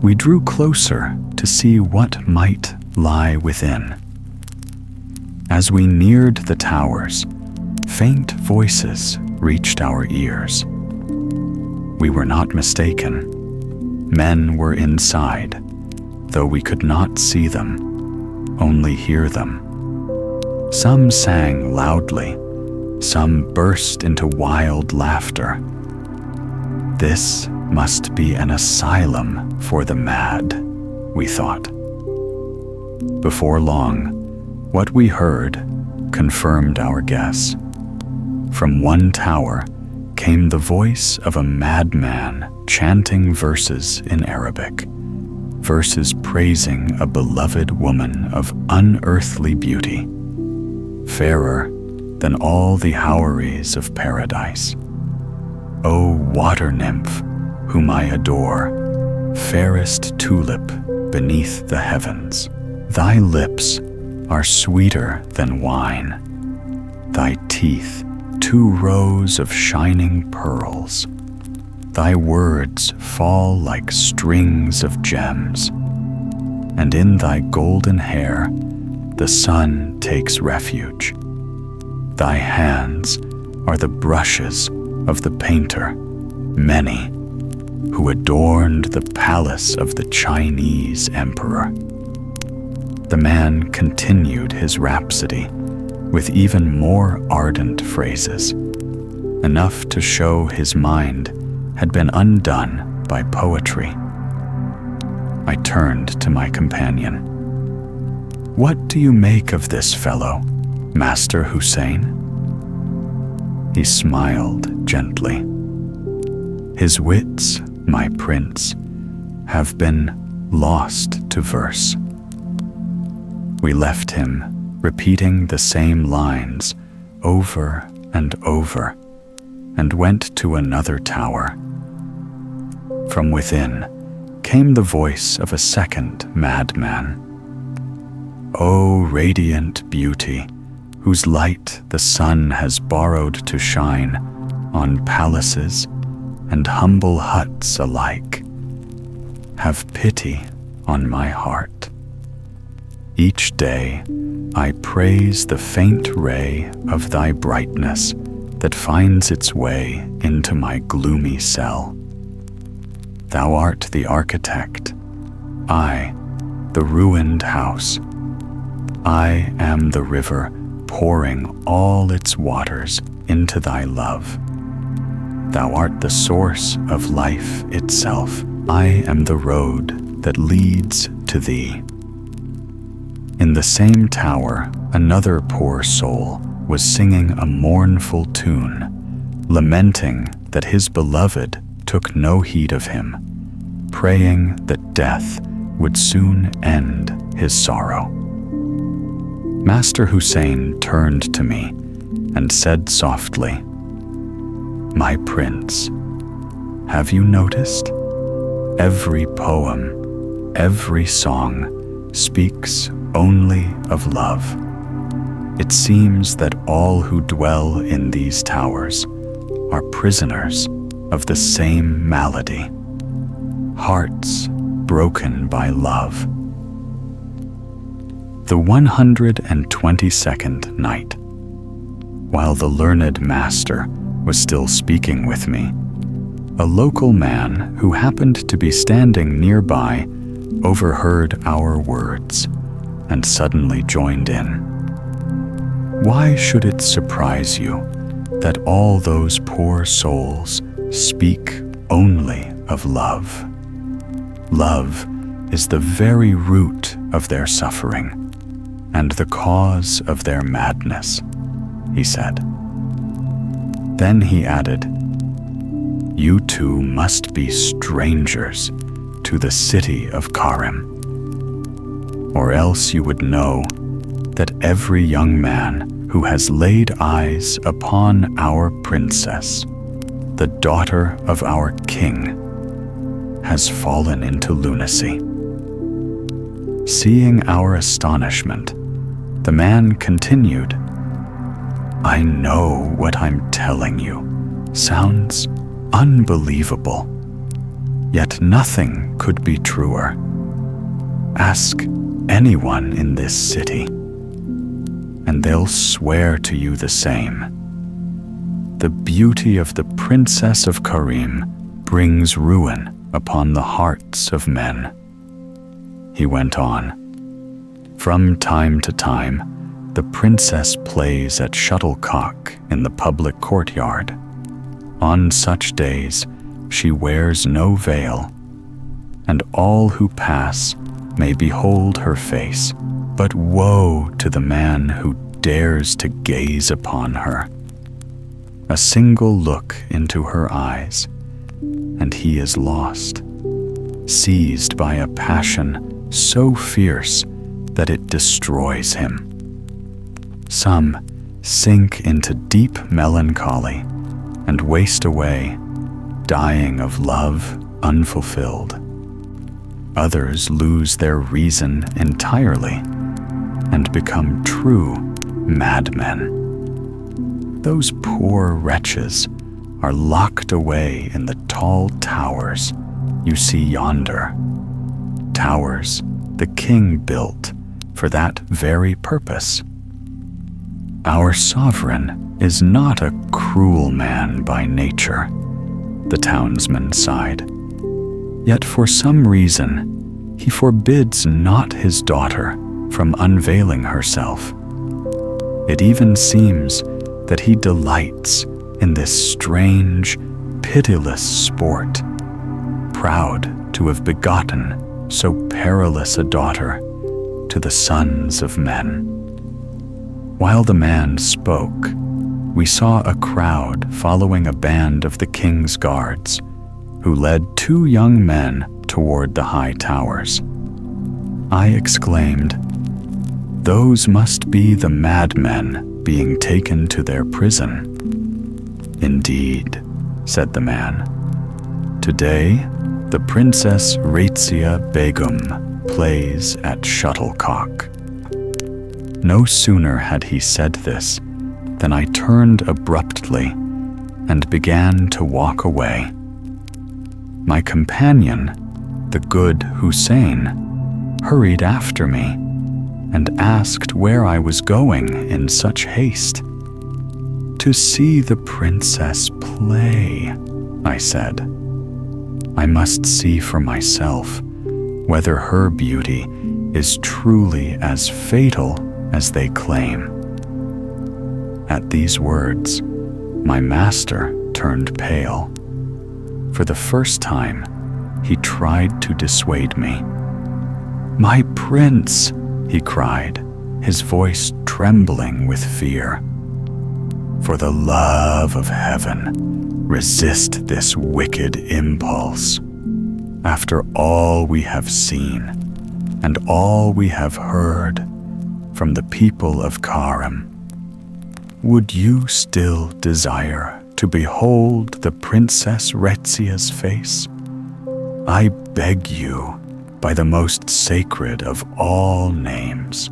we drew closer to see what might lie within. As we neared the towers, faint voices reached our ears. We were not mistaken. Men were inside, though we could not see them, only hear them. Some sang loudly, some burst into wild laughter. This must be an asylum for the mad, we thought. Before long, what we heard confirmed our guess. From one tower came the voice of a madman chanting verses in Arabic, verses praising a beloved woman of unearthly beauty, fairer than all the houris of paradise. O water nymph, whom I adore, fairest tulip beneath the heavens, thy lips are sweeter than wine, thy teeth 2 rows of shining pearls, thy words fall like strings of gems, and in thy golden hair the sun takes refuge. Thy hands are the brushes of the painter, many, who adorned the palace of the Chinese emperor. The man continued his rhapsody with even more ardent phrases, enough to show his mind had been undone by poetry. I turned to my companion. "What do you make of this fellow, Master Hussein?" He smiled gently. "His wits, my prince, have been lost to verse." We left him repeating the same lines over and over, and went to another tower. From within came the voice of a second madman. "O radiant beauty, whose light the sun has borrowed to shine on palaces and humble huts alike, have pity on my heart. Each day I praise the faint ray of thy brightness that finds its way into my gloomy cell. Thou art the architect, I the ruined house. I am the river pouring all its waters into thy love. Thou art the source of life itself. I am the road that leads to thee." In the same tower, another poor soul was singing a mournful tune, lamenting that his beloved took no heed of him, praying that death would soon end his sorrow. Master Hussein turned to me and said softly, "My prince, have you noticed? Every poem, every song speaks only of love. It seems that all who dwell in these towers are prisoners of the same malady, hearts broken by love. The 122nd night. While the learned master was still speaking with me, a local man who happened to be standing nearby overheard our words and suddenly joined in. Why should it surprise you that all those poor souls speak only of love? Love is the very root of their suffering and the cause of their madness, he said. Then he added, You two must be strangers to the city of Karim, or else you would know that every young man who has laid eyes upon our princess, the daughter of our king, has fallen into lunacy. Seeing our astonishment, the man continued, I know what I'm telling you sounds unbelievable, yet nothing could be truer. Ask anyone in this city, and they'll swear to you the same. The beauty of the Princess of Karim brings ruin upon the hearts of men. He went on, From time to time, the princess plays at shuttlecock in the public courtyard. On such days, she wears no veil, and all who pass may behold her face, but woe to the man who dares to gaze upon her. A single look into her eyes, and he is lost, seized by a passion so fierce that it destroys him. Some sink into deep melancholy and waste away, dying of love unfulfilled. Others lose their reason entirely and become true madmen. Those poor wretches are locked away in the tall towers you see yonder, towers the king built for that very purpose. Our sovereign is not a cruel man by nature, the townsman sighed. Yet for some reason, he forbids not his daughter from unveiling herself. It even seems that he delights in this strange, pitiless sport, proud to have begotten so perilous a daughter to the sons of men. While the man spoke, we saw a crowd following a band of the king's guards, who led two young men toward the high towers. I exclaimed, Those must be the madmen being taken to their prison. Indeed, said the man. Today, the Princess Razzia Begum plays at shuttlecock. No sooner had he said this than I turned abruptly and began to walk away. My companion, the good Hussein, hurried after me and asked where I was going in such haste. To see the princess play, I said. I must see for myself whether her beauty is truly as fatal as they claim. At these words, my master turned pale. For the first time, he tried to dissuade me. My prince, he cried, his voice trembling with fear. For the love of heaven, resist this wicked impulse. After all we have seen and all we have heard from the people of Karim, would you still desire to behold the Princess Razzia's face? I beg you, by the most sacred of all names,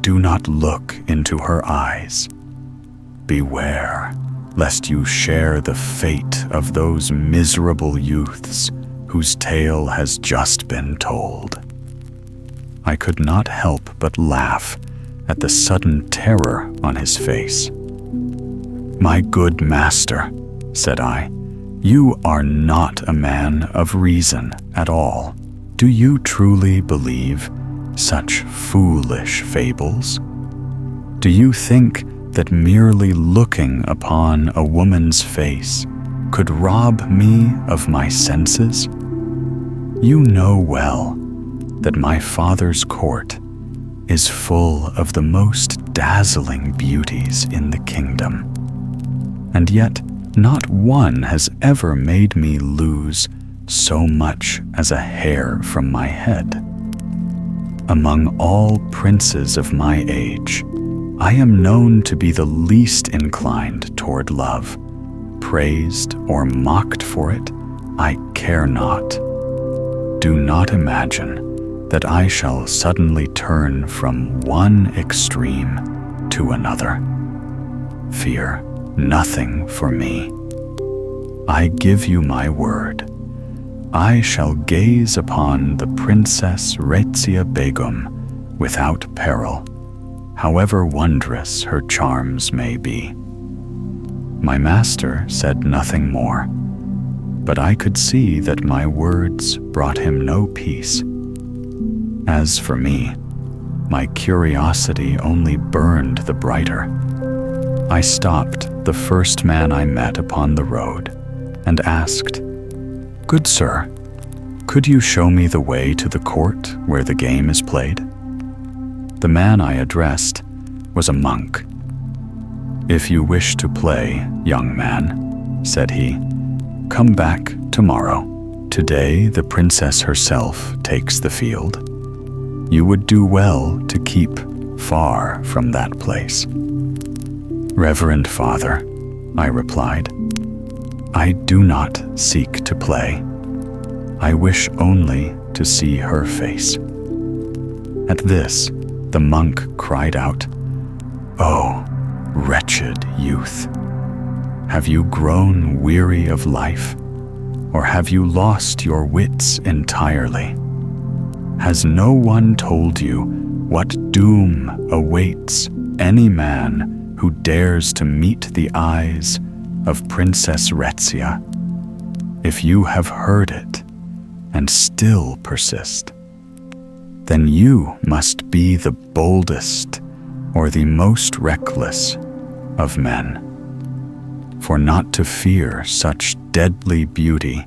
do not look into her eyes. Beware, lest you share the fate of those miserable youths whose tale has just been told." I could not help but laugh at the sudden terror on his face. "My good master," said I, "you are not a man of reason at all. Do you truly believe such foolish fables? Do you think that merely looking upon a woman's face could rob me of my senses? You know well that my father's court is full of the most dazzling beauties in the kingdom, and yet not one has ever made me lose so much as a hair from my head. Among all princes of my age, I am known to be the least inclined toward love. Praised or mocked for it, I care not. Do not imagine that I shall suddenly turn from one extreme to another. Fear nothing for me. I give you my word. I shall gaze upon the Princess Rezia Begum without peril, however wondrous her charms may be." My master said nothing more, but I could see that my words brought him no peace. As for me, my curiosity only burned the brighter. I stopped the first man I met upon the road and asked, "Good sir, could you show me the way to the court where the game is played?" The man I addressed was a monk. "If you wish to play, young man," said he, "come back tomorrow. Today the princess herself takes the field. You would do well to keep far from that place." "Reverend Father," I replied, "I do not seek to play. I wish only to see her face." At this, the monk cried out, "Oh, wretched youth! Have you grown weary of life, or have you lost your wits entirely? Has no one told you what doom awaits any man who dares to meet the eyes of Princess Rezia? If you have heard it and still persist, then you must be the boldest or the most reckless of men. For not to fear such deadly beauty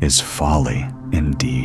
is folly indeed."